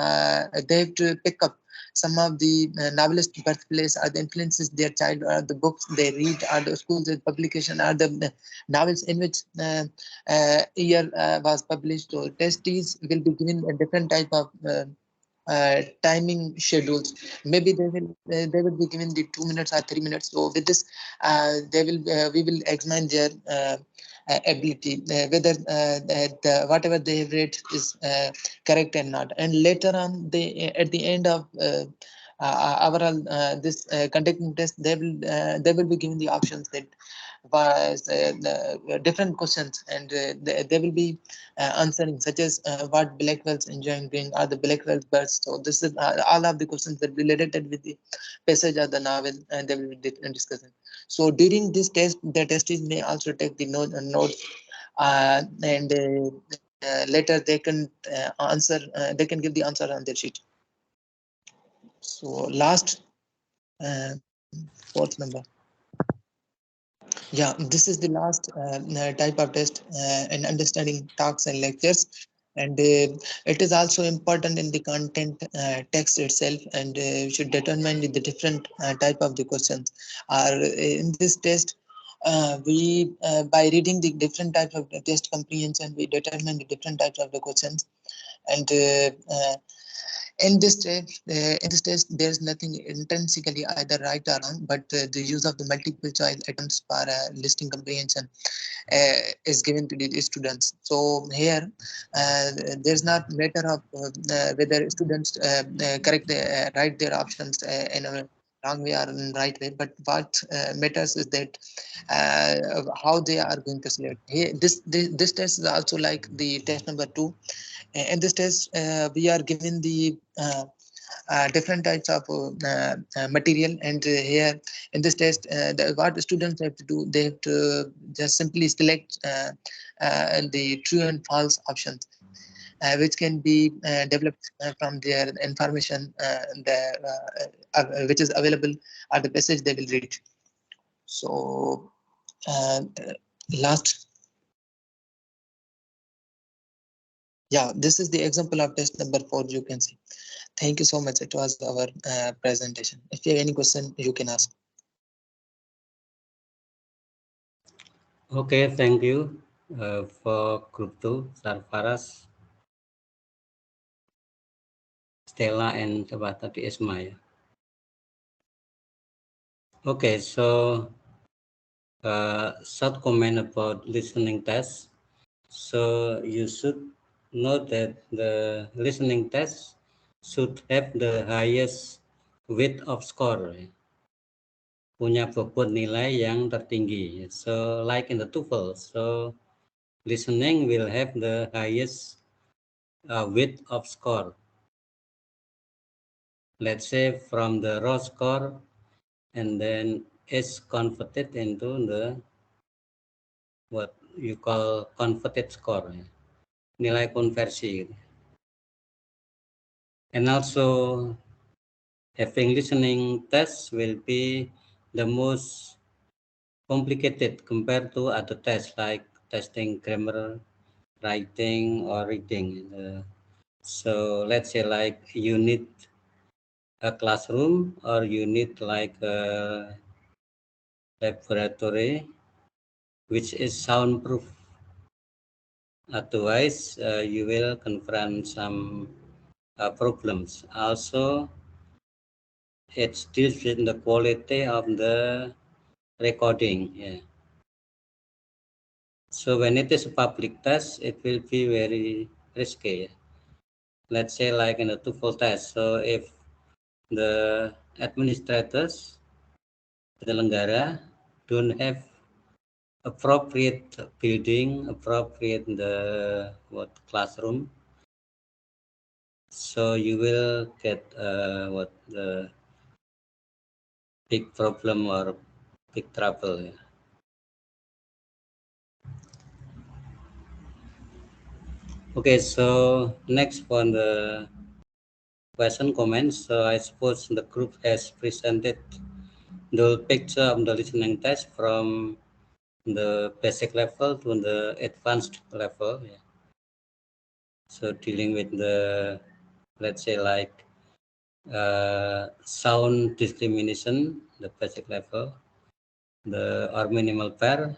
they have to pick up some of the novelist birthplace or the influences their child, or the books they read, or the schools publication, or the novels in which year was published. So testes will be given a different type of timing schedules. Maybe they will be given the 2 minutes or 3 minutes. So with this, they will we will examine their ability, whether whatever they have read is correct or not. And later on, they at the end of overall this conducting test, they will be given the options that was different questions, and they will be answering, such as what black whales enjoying doing, are the black whales birds. So this is all of the questions that will be related with the passage of the novel, and they will be discussing. So during this test, the testees may also take the notes, and later they can answer. They can give the answer on their sheet. So last, fourth number. Yeah, this is the last type of test in understanding talks and lectures, and it is also important in the content text itself, and should determine the different type of the questions. Are in this test, we by reading the different types of the test comprehension, we determine the different types of the questions, and in this test, there is nothing intrinsically either right or wrong, but the use of the multiple choice items for listing comprehension is given to the students. So here, there's not matter of whether students write their options in a wrong way or in right way, but what matters is that how they are going to select. Here, this test is also like the test number 2. In this test, we are given the different types of material, and here in this test, what the students have to do, they have to just simply select the true and false options, which can be developed from their information which is available at the passage they will read. So last, yeah, this is the example of test number 4, you can see. Thank you so much. It was our presentation. If you have any question, you can ask. Okay, thank you for group 2, Sarfaras, Stella, and Sabatati Ismail. Okay, so short comment about listening test. So you should know that the listening test should have the highest weight of score, punya bobot nilai yang tertinggi. So like in the TOEFL, so listening will have the highest weight of score. Let's say from the raw score, and then is converted into the what you call converted score, nilai konversi. And also having listening tests will be the most complicated compared to other tests like testing grammar, writing, or reading. So let's say like you need a classroom, or you need like a laboratory which is soundproof. Otherwise, you will confront some problems. Also, it deals with the quality of the recording. Yeah. So when it is a public test, it will be very risky. Let's say like in a TOEFL test. So if the administrators, penyelenggara, don't have appropriate building, appropriate the what classroom, so you will get what the big problem or big trouble. Yeah. Okay, so next one, the question comments. So I suppose the group has presented the picture of the listening test from the basic level to the advanced level. Yeah. So dealing with the, let's say like sound discrimination, the basic level, the or minimal pair,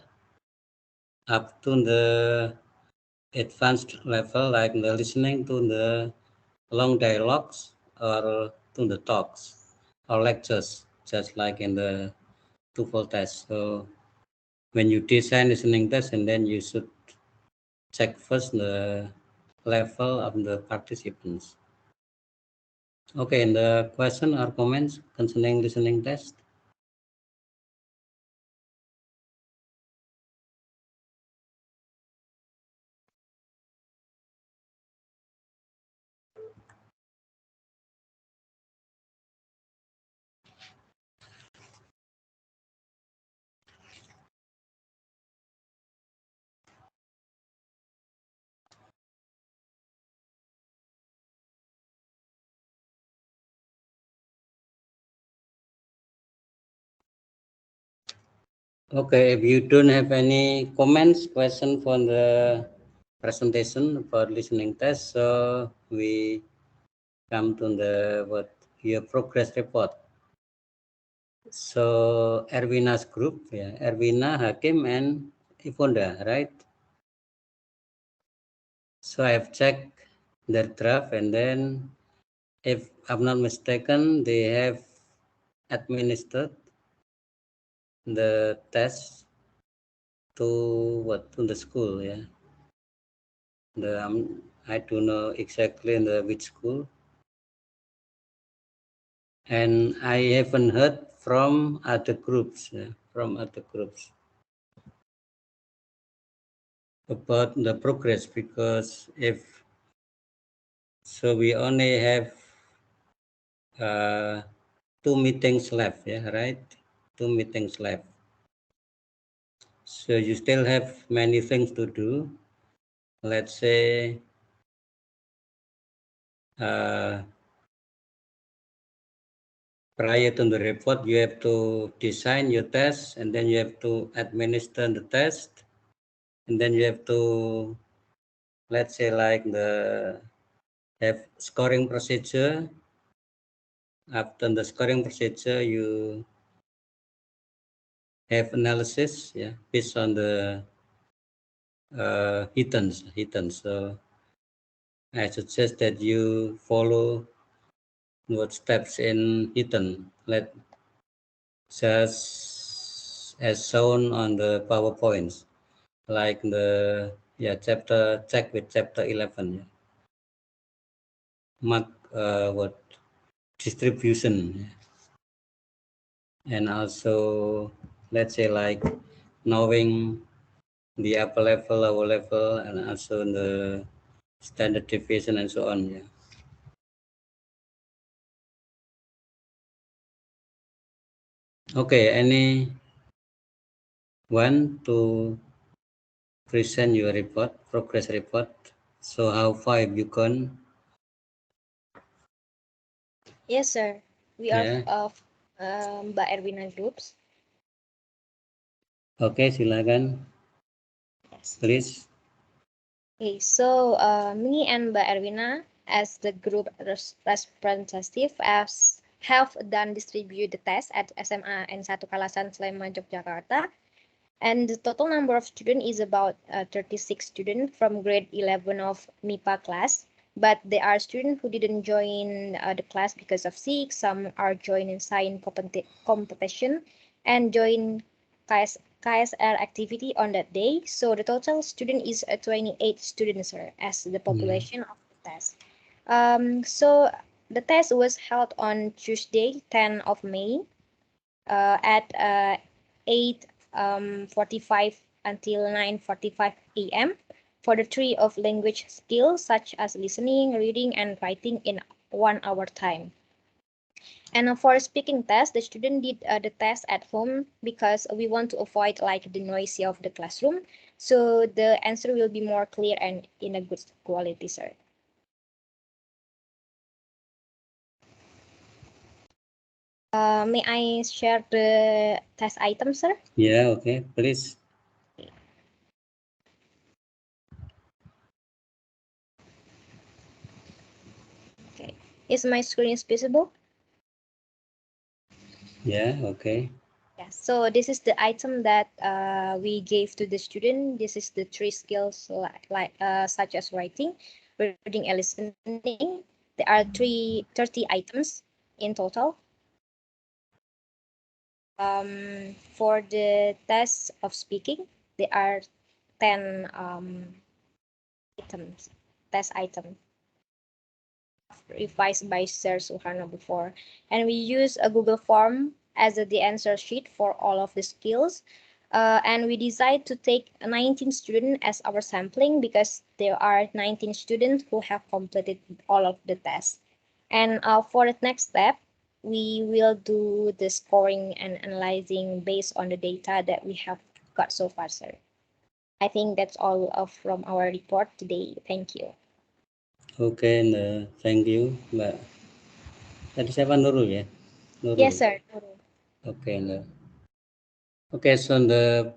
up to the advanced level like the listening to the long dialogues or to the talks or lectures, just like in the TOEFL test. So when you design listening test, and then you should check first the level of the participants. Okay, and the question or comments concerning listening test? Okay, if you don't have any comments, question for the presentation for listening test, so we come to the your progress report. So Erwina's group, yeah, Erwina, Hakim, and Ifonda, right? So I have checked their draft, and then, if I'm not mistaken, they have administered the test to the school, yeah. I don't know exactly in the which school, and I haven't heard from other groups, yeah, about the progress, because if so, we only have uh, 2 meetings left, yeah, right? 2 meetings left. So you still have many things to do. Let's say prior to the report, you have to design your test, and then you have to administer the test, and then you have to, let's say, like have scoring procedure. After the scoring procedure, you have analysis, yeah, based on the hidden. So I suggest that you follow what steps in hidden, just as shown on the PowerPoints, like the chapter check with chapter 11, yeah. Mark distribution, yeah. And also, let's say, like knowing the upper level, lower level, and also the standard deviation and so on, yeah. Okay, any one to present your report, progress report? So how far have you gone? Yes, sir. We are Yeah. of Mbak Erwina groups. Okay, silakan, Yes. please. Okay, so me and Mbak Erwina as the group representative have done distribute the test at SMA N1 Kalasan Sleman, Yogyakarta. And the total number of students is about 36 students from grade 11 of MIPA class. But there are students who didn't join the class because of sick. Some are joining science competition and join KSR activity on that day. So the total student is 28 students, sir, as the population of the test. So the test was held on Tuesday, 10 of May, at 8:45 until 9:45 a.m. for the three of language skills such as listening, reading, and writing in 1 hour time. And for speaking test, the student did the test at home because we want to avoid like the noisy of the classroom. So the answer will be more clear and in a good quality, sir. May I share the test item, sir? Yeah, okay, please. Okay. Is my screen visible? Yeah, okay. Yeah, so this is the item that we gave to the student. This is the three skills such as writing, reading, and listening. There are 30 items in total. For the test of speaking, there are 10 items, test items revised by Sir Suharno before. And we use a Google form as the answer sheet for all of the skills. And we decided to take 19 students as our sampling because there are 19 students who have completed all of the tests. And for the next step, we will do the scoring and analyzing based on the data that we have got so far, sir. I think that's all from our report today. Thank you. Okay, and thank you, Mbak. Tadi siapa, Nurul ya? Nurul. Yes, sir. Okay, and Okay, so the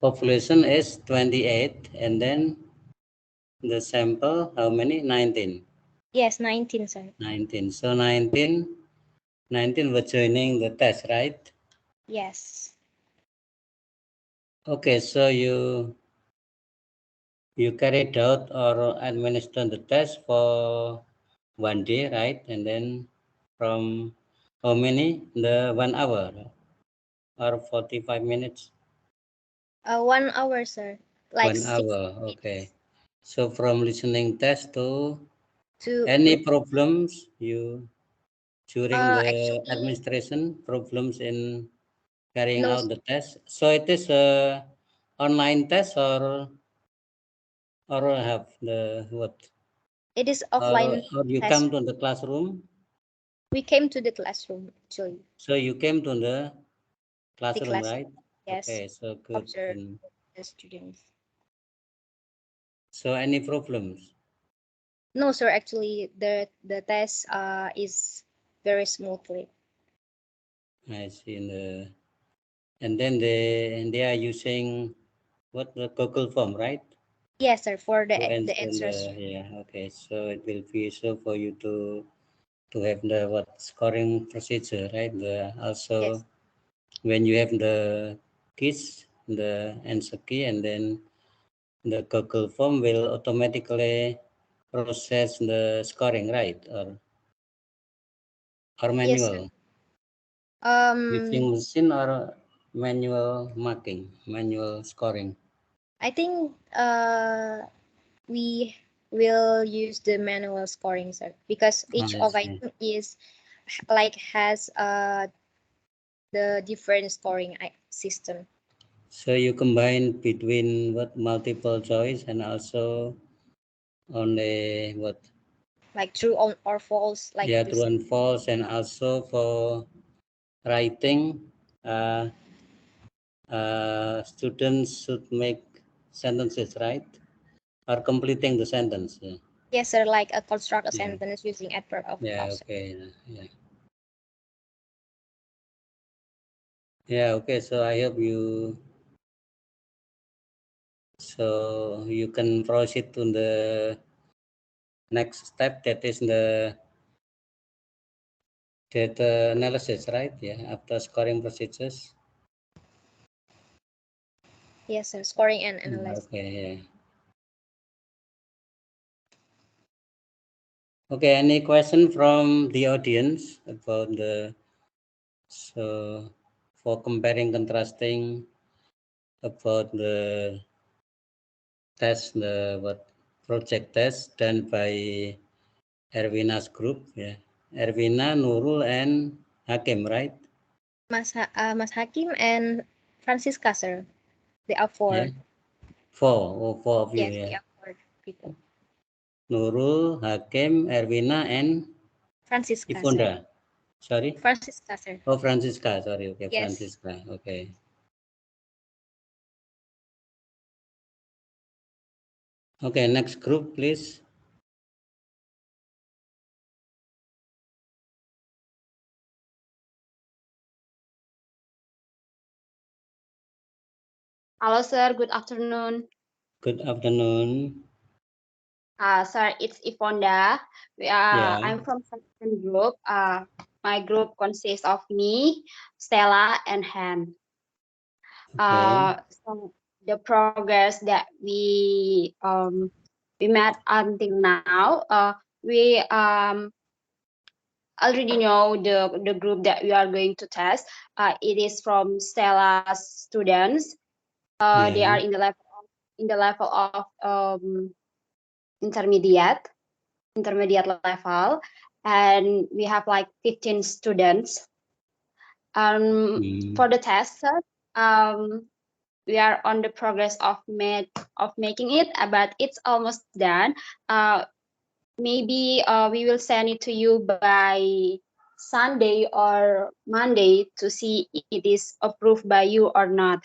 population is 28, and then the sample, how many? 19. Yes, 19, sir. 19. So 19 were joining the test, right? Yes. Okay, so you carried out or administered the test for 1 day, right? And then from how many? The 1 hour or 45 minutes? 1 hour, sir. Like 1 hour, okay. minutes So from listening test to to any problems you during the actually administration, problems in carrying no, out the test. So it is a online test or have the what? it is Or offline or you test. come to the classroom? We came to the classroom actually. So you came to the The classroom, classroom. right? Yes. Okay, so good. Observe Then. the students. So any problems? No, sir. Actually, the test is very smoothly. I see. And then they are using what the Google form, right? Yes, sir. For To the answer the answers. yeah. Okay, so it will be so for you to have the what scoring procedure, right? The also Yes. when you have the keys, the answer key, and then the Google form will automatically process the scoring, right? Or Yes, sir. manual, using Um, machine or manual marking, manual scoring. I think we will use the manual scoring, sir, because each I of see. item is like has the different scoring system, So you combine between what multiple choice and also on the what like true or false, like yeah true this. and false, and also for writing, uh, students should make sentences, right? Or completing the sentence. Yeah, Yes, sir. Like a construct a yeah, sentence using adverb of yeah. clause. Okay, yeah, yeah. Okay, so I hope you can proceed to the next step, that is the data analysis, right? Yeah, after scoring procedures. Yes, sir. Scoring and Yeah, analysis. okay, yeah. Okay, any question from the audience about the so for comparing contrasting about the test, the what project test done by Erwina's group, yeah. Erwina, Nurul, and Hakim, right? Mas Hakim and Francisca, sir. They are Yeah, four. four of you, Yes, yeah. they are four people. Nurul, Hakim, Erwina, and Francisca, sir. Ifonda. Sorry? Francisca, sir. Oh, Francisca. Sorry. Okay, Yes. Francisca. Okay. Okay, next group, please. Hello, sir. Good afternoon. Good afternoon. Sir, it's Ifonda. Yeah. I'm from second group. My group consists of me, Stella, and Han. Okay. So the progress that we met until now, we already know the group that we are going to test. It is from Stella's students. They Yeah. are in the level of intermediate level, and we have like 15 students. Mm. For the test, we are on the progress of making it, but it's almost done. Maybe we will send it to you by Sunday or Monday to see it is approved by you or not.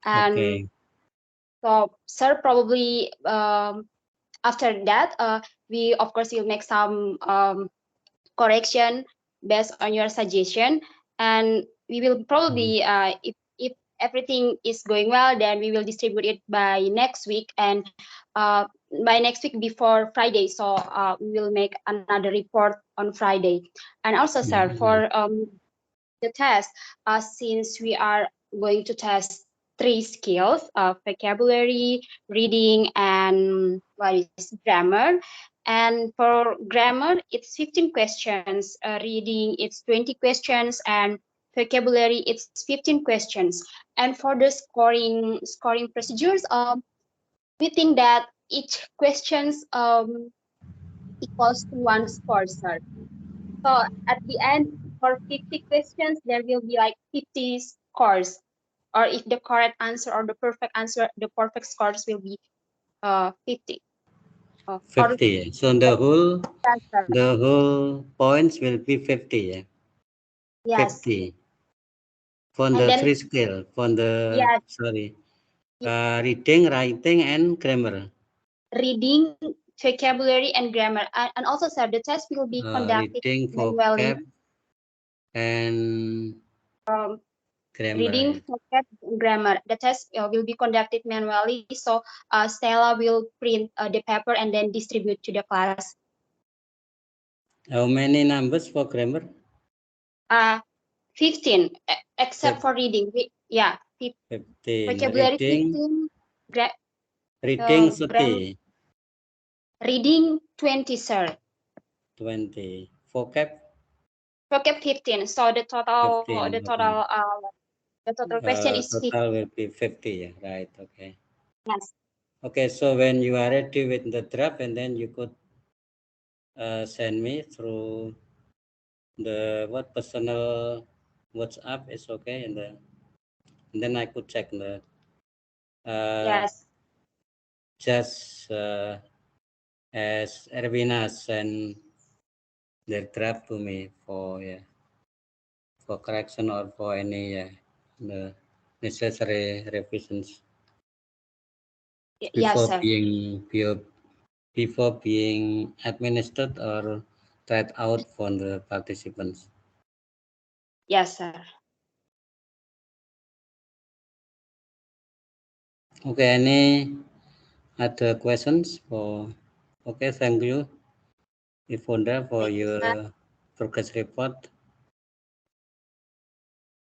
And Okay. so, sir, probably after that, we of course will make some correction based on your suggestion, and we will Mm. probably if everything is going well, then we will distribute it by next week, and by next week before Friday. So we will make another report on Friday. And also, sir, for the test, since we are going to test three skills: vocabulary, reading, and what is grammar. And for grammar, it's 15 questions. Reading, it's 20 questions, and vocabulary, it's 15 questions. And for the scoring procedures, we think that each questions equals to one score, sir. So at the end, for 50 questions, there will be like 50 scores. Or if the correct answer or the perfect answer, the perfect scores will be 50. Or 50. So the whole points will be 50. Yeah? yes. 50 for And the then three skill. For the yes, reading, writing, and grammar. reading, vocabulary, and grammar. And also, sir, the test will be conducted Reading, manually. vocab, and Um, grammar. Reading, vocab, and grammar. The test will be conducted manually. So Stella will print the paper and then distribute to the class. How many numbers for grammar? 15, except for reading. Yeah, 15. vocabulary Reading, 15, reading grammar, 30. reading 20, sir. 20. Vocab, Vocab 15. So 15. Okay. The total question is 50. Total will be 50. Yeah, right. Okay. Yes. Okay. So when you are ready with the draft, and then you could send me through the personal WhatsApp is okay, and then I could check the Yes. just as Ervina send their draft to me for correction or for any the necessary revisions Yes, before sir. being administered or tried out for the participants. Yes, sir. Okay, any other questions for? Okay, thank you, Ifonda, for Thank you, sir. your progress report.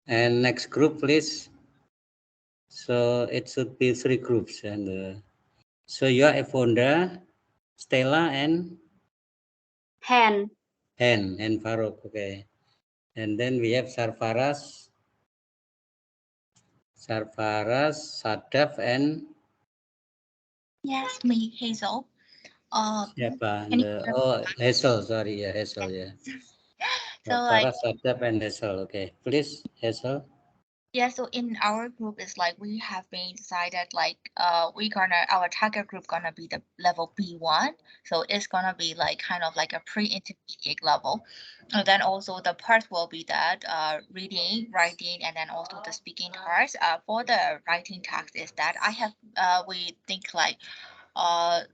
And next group, please. So it should be three groups, and so you are Ifonda, Stella, and Hen. and Farouk. Okay, and then we have Sarfaras, Sadaf, and Yes, me, Hazel. siapa? Can you hear me? Hazel. Sorry, yeah, Hazel. Yeah, So like Sarfaras, Sadaf, and Hazel. Okay, please, Hazel. yeah, so in our group it's like we have been decided like we gonna our target group gonna be the level B1. So it's gonna be like kind of like a pre-intermediate level. And then also the part will be that reading, writing, and then also the speaking parts. For the writing task is that I have we think like uh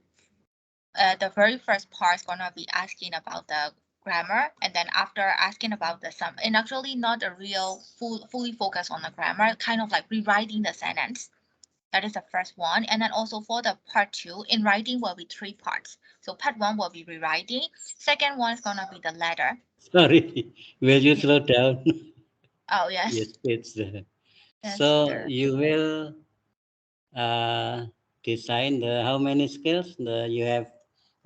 the very first part is gonna be asking about the grammar, and then after asking about the sum, and actually not a real fully focus on the grammar, kind of like rewriting the sentence. That is the first one, and then also for the part two, in writing will be three parts. So part one will be rewriting. Second one is gonna be the letter. Sorry, will you Yeah. slow down? Oh yes, Yes, it's yes. so you will design the how many skills you have: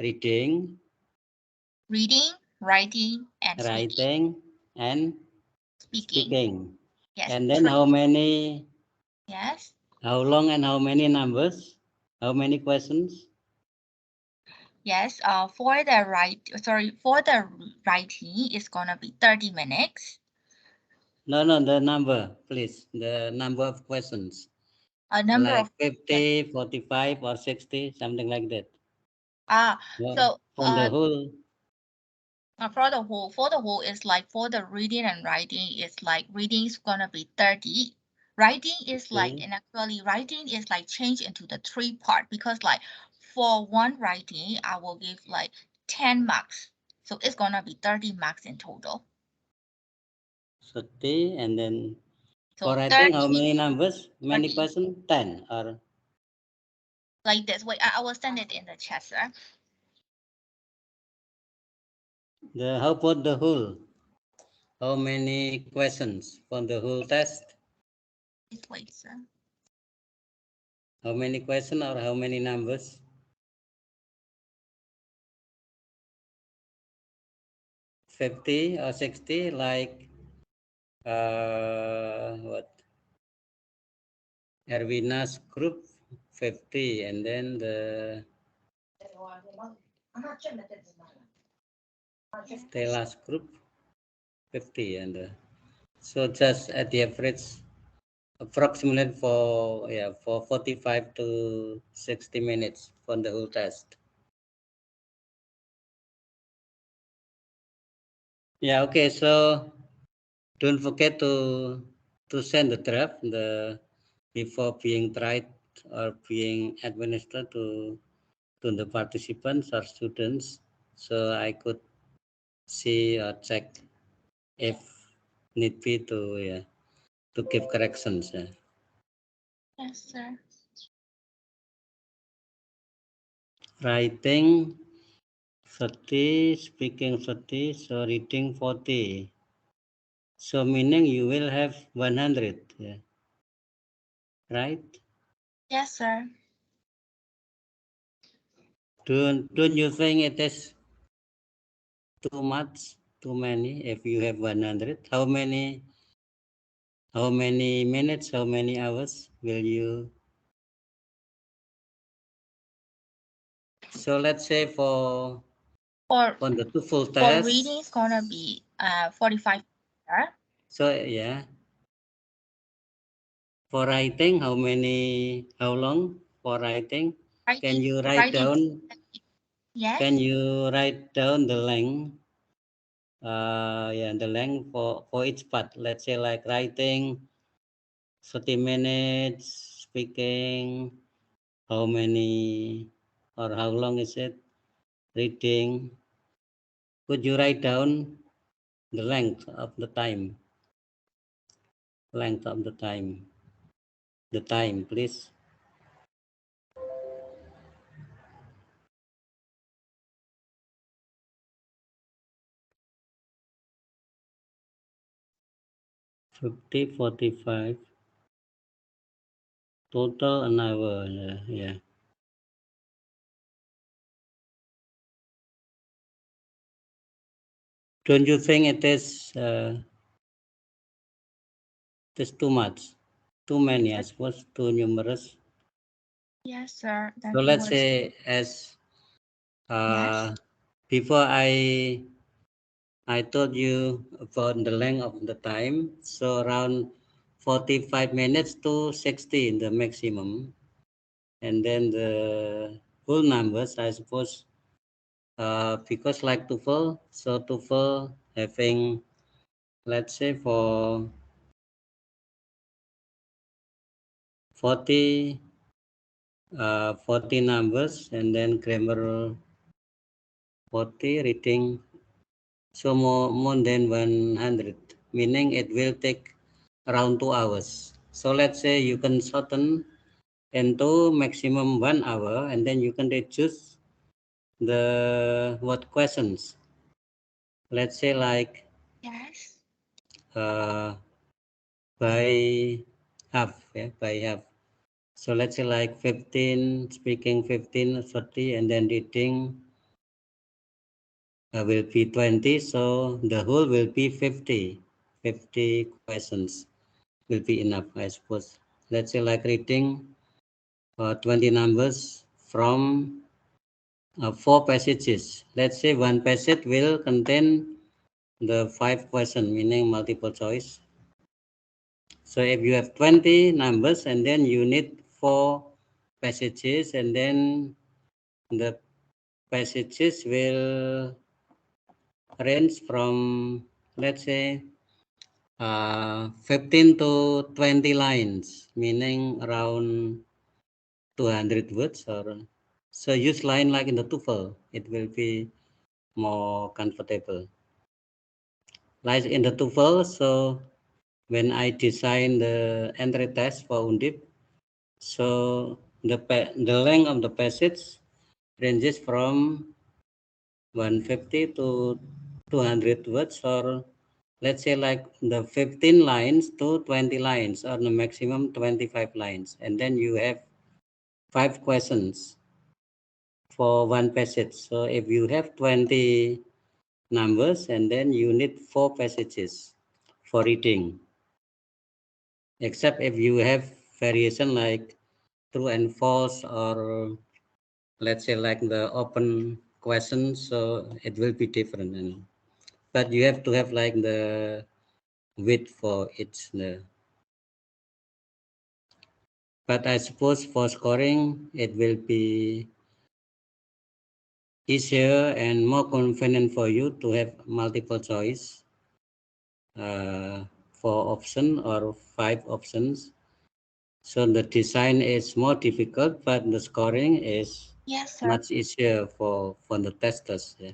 reading, Reading, writing, and speaking. writing, and Speaking. speaking. Yes. And then Yes. how long and how many numbers? How many questions? Yes. For the for the writing, it's gonna be 30 minutes. No, the number, please. The number of questions. A number Like of 50, 45, or 60, something like that. Ah, Yeah, so on the whole. for the whole is like for the reading and writing is like reading is gonna be 30. Writing is like, Okay. and actually writing is like changed into the three part, because like for one writing I will give like 10 marks. So it's gonna be 30 marks in total. 30, and then So For writing, how 30, many numbers? Many 30. person? 10 or Like this. Wait, I will send it in the chat, sir. how about the whole? How many questions for the whole test? Please wait, sir. How many questions or how many numbers? 50 or 60, like what? Erwina's group 50, and then the Stella's group 50, and so just at the average, approximate for 45 to 60 minutes for the whole test. Yeah, okay. So don't forget to send the draft before being tried or being administered to the participants or students, so I could see or check if need be to give corrections. Yes, sir. Writing 30, speaking 30, so reading 40. So meaning you will have 100, right? Yes, sir. Don't you think it is too much, too many if you have 100? How many minutes, how many hours will you? So let's say for For the two full for test. reading, it's gonna be 45. Sir. So yeah. For writing, how long for writing? Can you write Writing. down? Yes. Can you write down the length? The length for each part. Let's say like writing 30 minutes, speaking, how many or how long is it? Reading. Could you write down the length of the time? Length of the time. The time, please. Fifty 45. Total an hour. Yeah. Don't you think it is too much? Too many, I suppose, too numerous. Yes, sir. So let's say as Yes. before I told you about the length of the time, so around 45 minutes to 60 in the maximum, and then the whole numbers, I suppose, because like TOEFL, so TOEFL having, let's say for 40 40 numbers, and then grammar 40, reading so more than 100, meaning it will take around 2 hours. So let's say you can shorten into maximum 1 hour, and then you can reduce the what questions. Let's say like Yes. By half, by half. So let's say like 15, speaking 15, 30, and then reading will be 20. So the whole will be 50. 50 questions will be enough, I suppose. Let's say like reading 20 numbers from 4 passages. Let's say one passage will contain the 5 questions, meaning multiple choice. So if you have 20 numbers and then you need 4 passages, and then the passages will range from, let's say, 15 to 20 lines, meaning around 200 words. Or so use line like in the TOEFL, it will be more comfortable. Like in the TOEFL, so when I design the entry test for Undip, so the length of the passage ranges from 150 to 200 words, or let's say like the 15 lines to 20 lines, or the maximum 25 lines. And then you have 5 questions for one passage. So if you have 20 numbers, and then you need 4 passages for reading. Except if you have variation like true and false, or let's say like the open questions, so it will be different. And but you have to have like the width for each. But I suppose for scoring, it will be easier and more convenient for you to have multiple choice for option or 5 options. So the design is more difficult, but the scoring is Yes, sir. much easier for the testers. Yeah.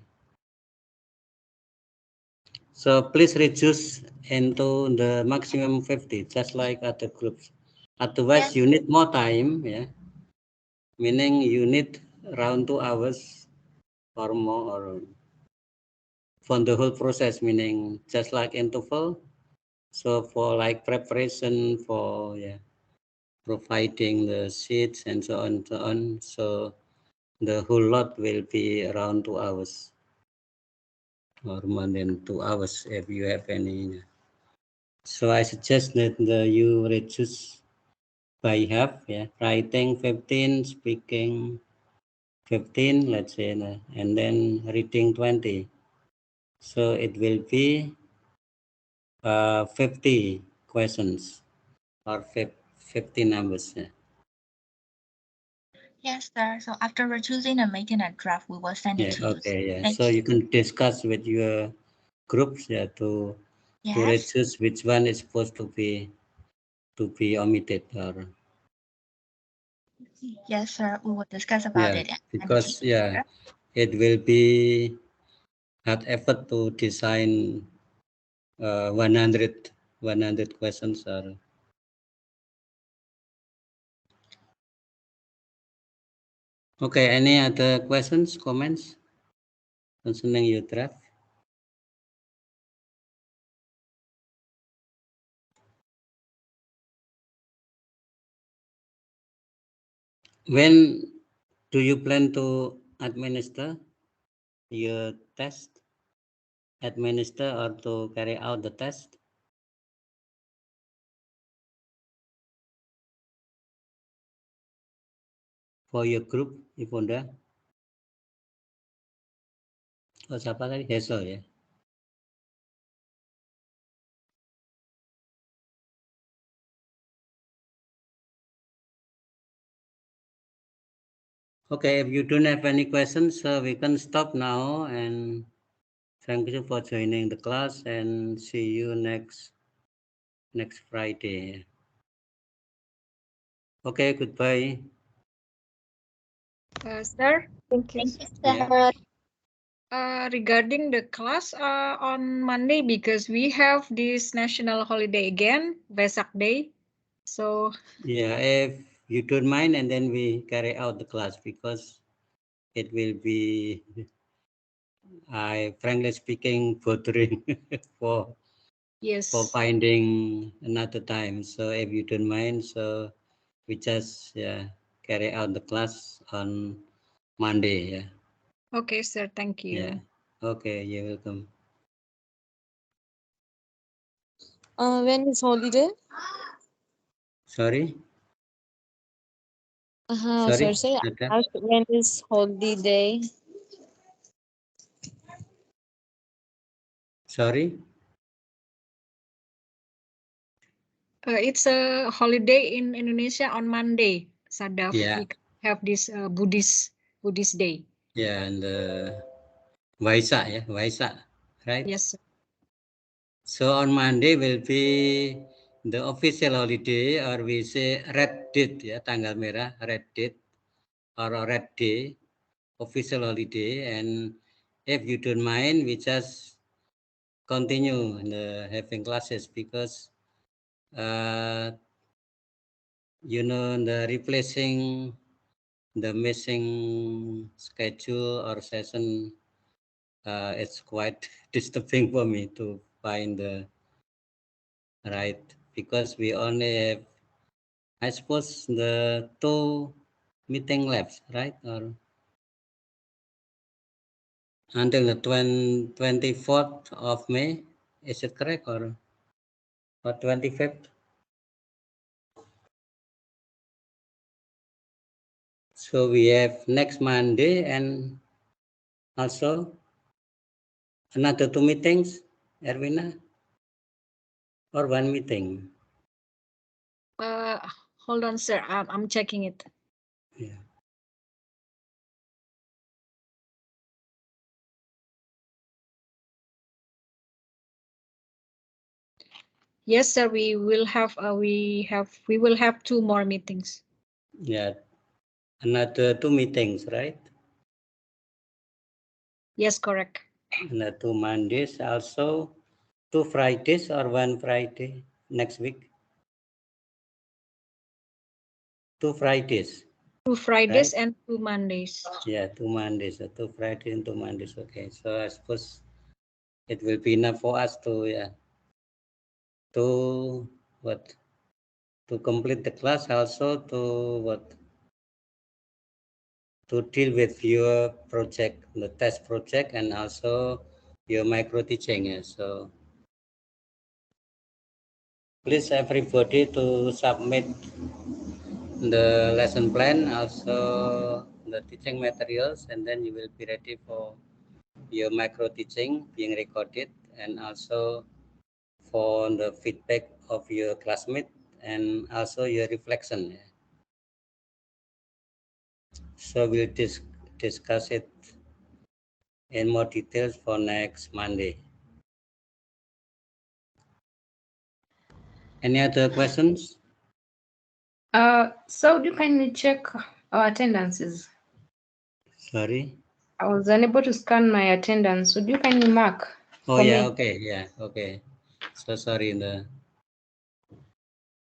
So please reduce into the maximum 50, just like other groups. Otherwise, Yes. you need more time. Yeah, meaning you need around 2 hours or more, or for the whole process. Meaning just like interval. So for like preparation for providing the seats and so on, so on. So the whole lot will be around 2 hours or more than 2 hours if you have any. So I suggest that you reduce by half, writing 15, speaking 15, let's say, and then reading 20. So it will be 50 questions or 50 numbers. Yes, sir. So after reducing and making a draft, we will send it to you. Okay, yeah. Thank So you. you can discuss with your groups, to Yes. reduce which one is supposed to be omitted, or Yes, sir. We will discuss about it and send it to because you, sir. it will be hard effort to design 100 questions. Or okay, any other questions, comments concerning your draft? When do you plan to administer your test? Administer or to carry out the test for your group, Ibunda? Oh, siapa tadi? Heso, ya. Okay, if you don't have any questions, we can stop now, and thank you for joining the class, and see you next Friday. Okay, goodbye. Sir, Thank you. Thank you, Yeah. sir. regarding the class on Monday, because we have this national holiday again, Vesak Day. So Yeah, if you don't mind, and then we carry out the class, because it will be, I frankly speaking, bothering for yes, finding another time. So if you don't mind, so we just carry out the class on Monday. Yeah. okay, sir. Thank you. Yeah. Okay, you're welcome. When is holiday? Sorry. Sir, Sorry. say Ada? asked when is holiday? Sorry. It's a holiday in Indonesia on Monday. Sadaf, Yeah. we have this Buddhist day. Yeah, and Waisak, Waisak, right? Yes, sir. So on Monday will be the official holiday, or we say red date, tanggal merah, red date, or a red day, official holiday. And if you don't mind, we just continue having classes, because you know, the replacing the missing schedule or session, it's quite disturbing for me to find the right, because we only have, I suppose, the 2 meeting left, right? Or until the 24th of May, is it correct? Or 25th? So we have next Monday and also another 2 meetings, Erwina, or 1 meeting? Hold on, sir. I'm checking it. Yeah. Yes, sir. We will have 2 more meetings. Yeah, another 2 meetings, right? Yes, correct. Another 2 Mondays, also 2 Fridays or 1 Friday next week? 2 Fridays. 2 Fridays right? and 2 Mondays. Yeah, 2 Mondays, 2 Fridays and 2 Mondays. Okay, so I suppose it will be enough for us to, yeah, to what? To complete the class, also to what? To deal with your project, the test project, and also your micro teaching. Yeah. So please everybody to submit the lesson plan, also the teaching materials, and then you will be ready for your micro teaching being recorded, and also for the feedback of your classmate, and also your reflection. So we'll discuss it in more details for next Monday. Any other questions? So do you kindly check our attendances? Sorry? I was unable to scan my attendance. Would you kindly mark? Oh for yeah, me? okay, yeah, okay. So sorry.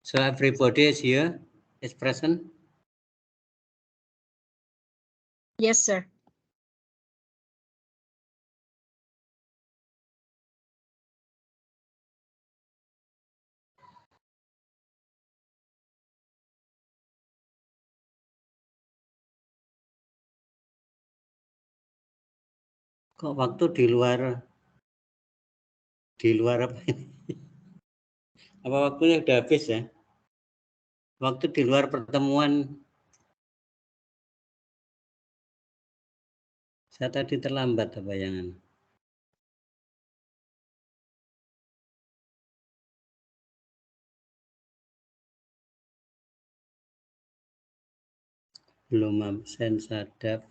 So everybody is here, is present? Yes, sir. Kok waktu di luar apa ini? Apa waktunya udah habis ya? Waktu di luar pertemuan saya tadi terlambat apa bayangan? Belum absen sadap.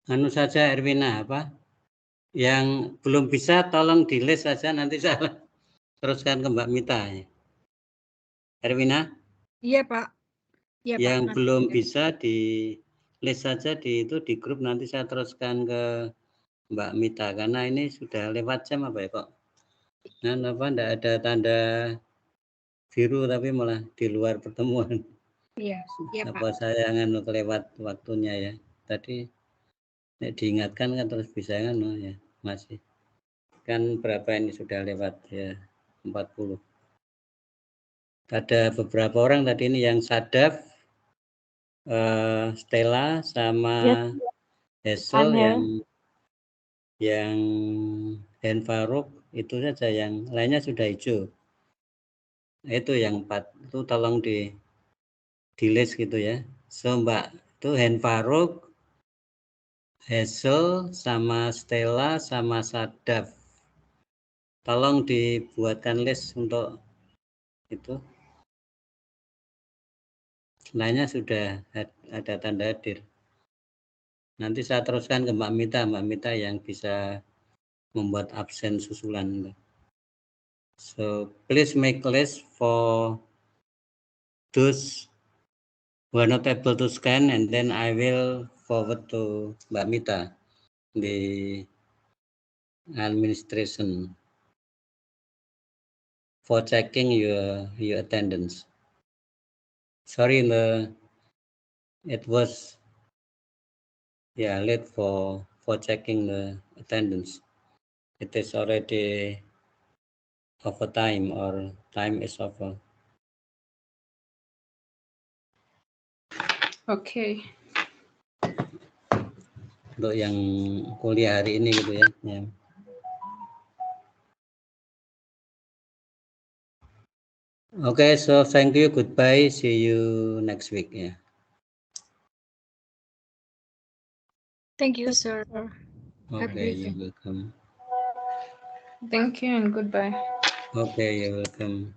Anu saja Erwina, apa? Yang belum bisa tolong di list saja, nanti saya teruskan ke Mbak Mita. Erwina? Iya, Pak. Iya, Pak. Yang Nanti belum ya. bisa di list saja di grup, nanti saya teruskan ke Mbak Mita, karena ini sudah lewat jam apa ya kok? Apa enggak ada tanda biru tapi malah di luar pertemuan. Iya, iya Pak. Apa saya nganu kelewat waktunya ya. Tadi diingatkan kan terus bisa nganu ya, masih. Kan berapa ini sudah lewat ya, 40. Ada beberapa orang tadi ini yang Sadaf, Stella sama Hazel yang Henfaruk itu saja, yang lainnya sudah hijau. Itu yang 4 itu tolong di list gitu ya. So Mbak itu Henfaruk, Hazel sama Stella sama Sadaf. Tolong dibuatkan list untuk itu. Lainnya sudah ada tanda hadir. Nanti saya teruskan ke Mbak Mita yang bisa membuat absen susulan. So please make list for those who are not able to scan, and then I will forward to Mbak Mita, the administration, for checking your attendance. Sorry, it was late for checking the attendance. It is already over time, or time is over. Okay. Untuk yang kuliah hari ini gitu ya. Okay, so thank you, goodbye, see you next week ya. Thank you, sir. Okay, you're welcome. Thank you and goodbye. Okay, you're welcome.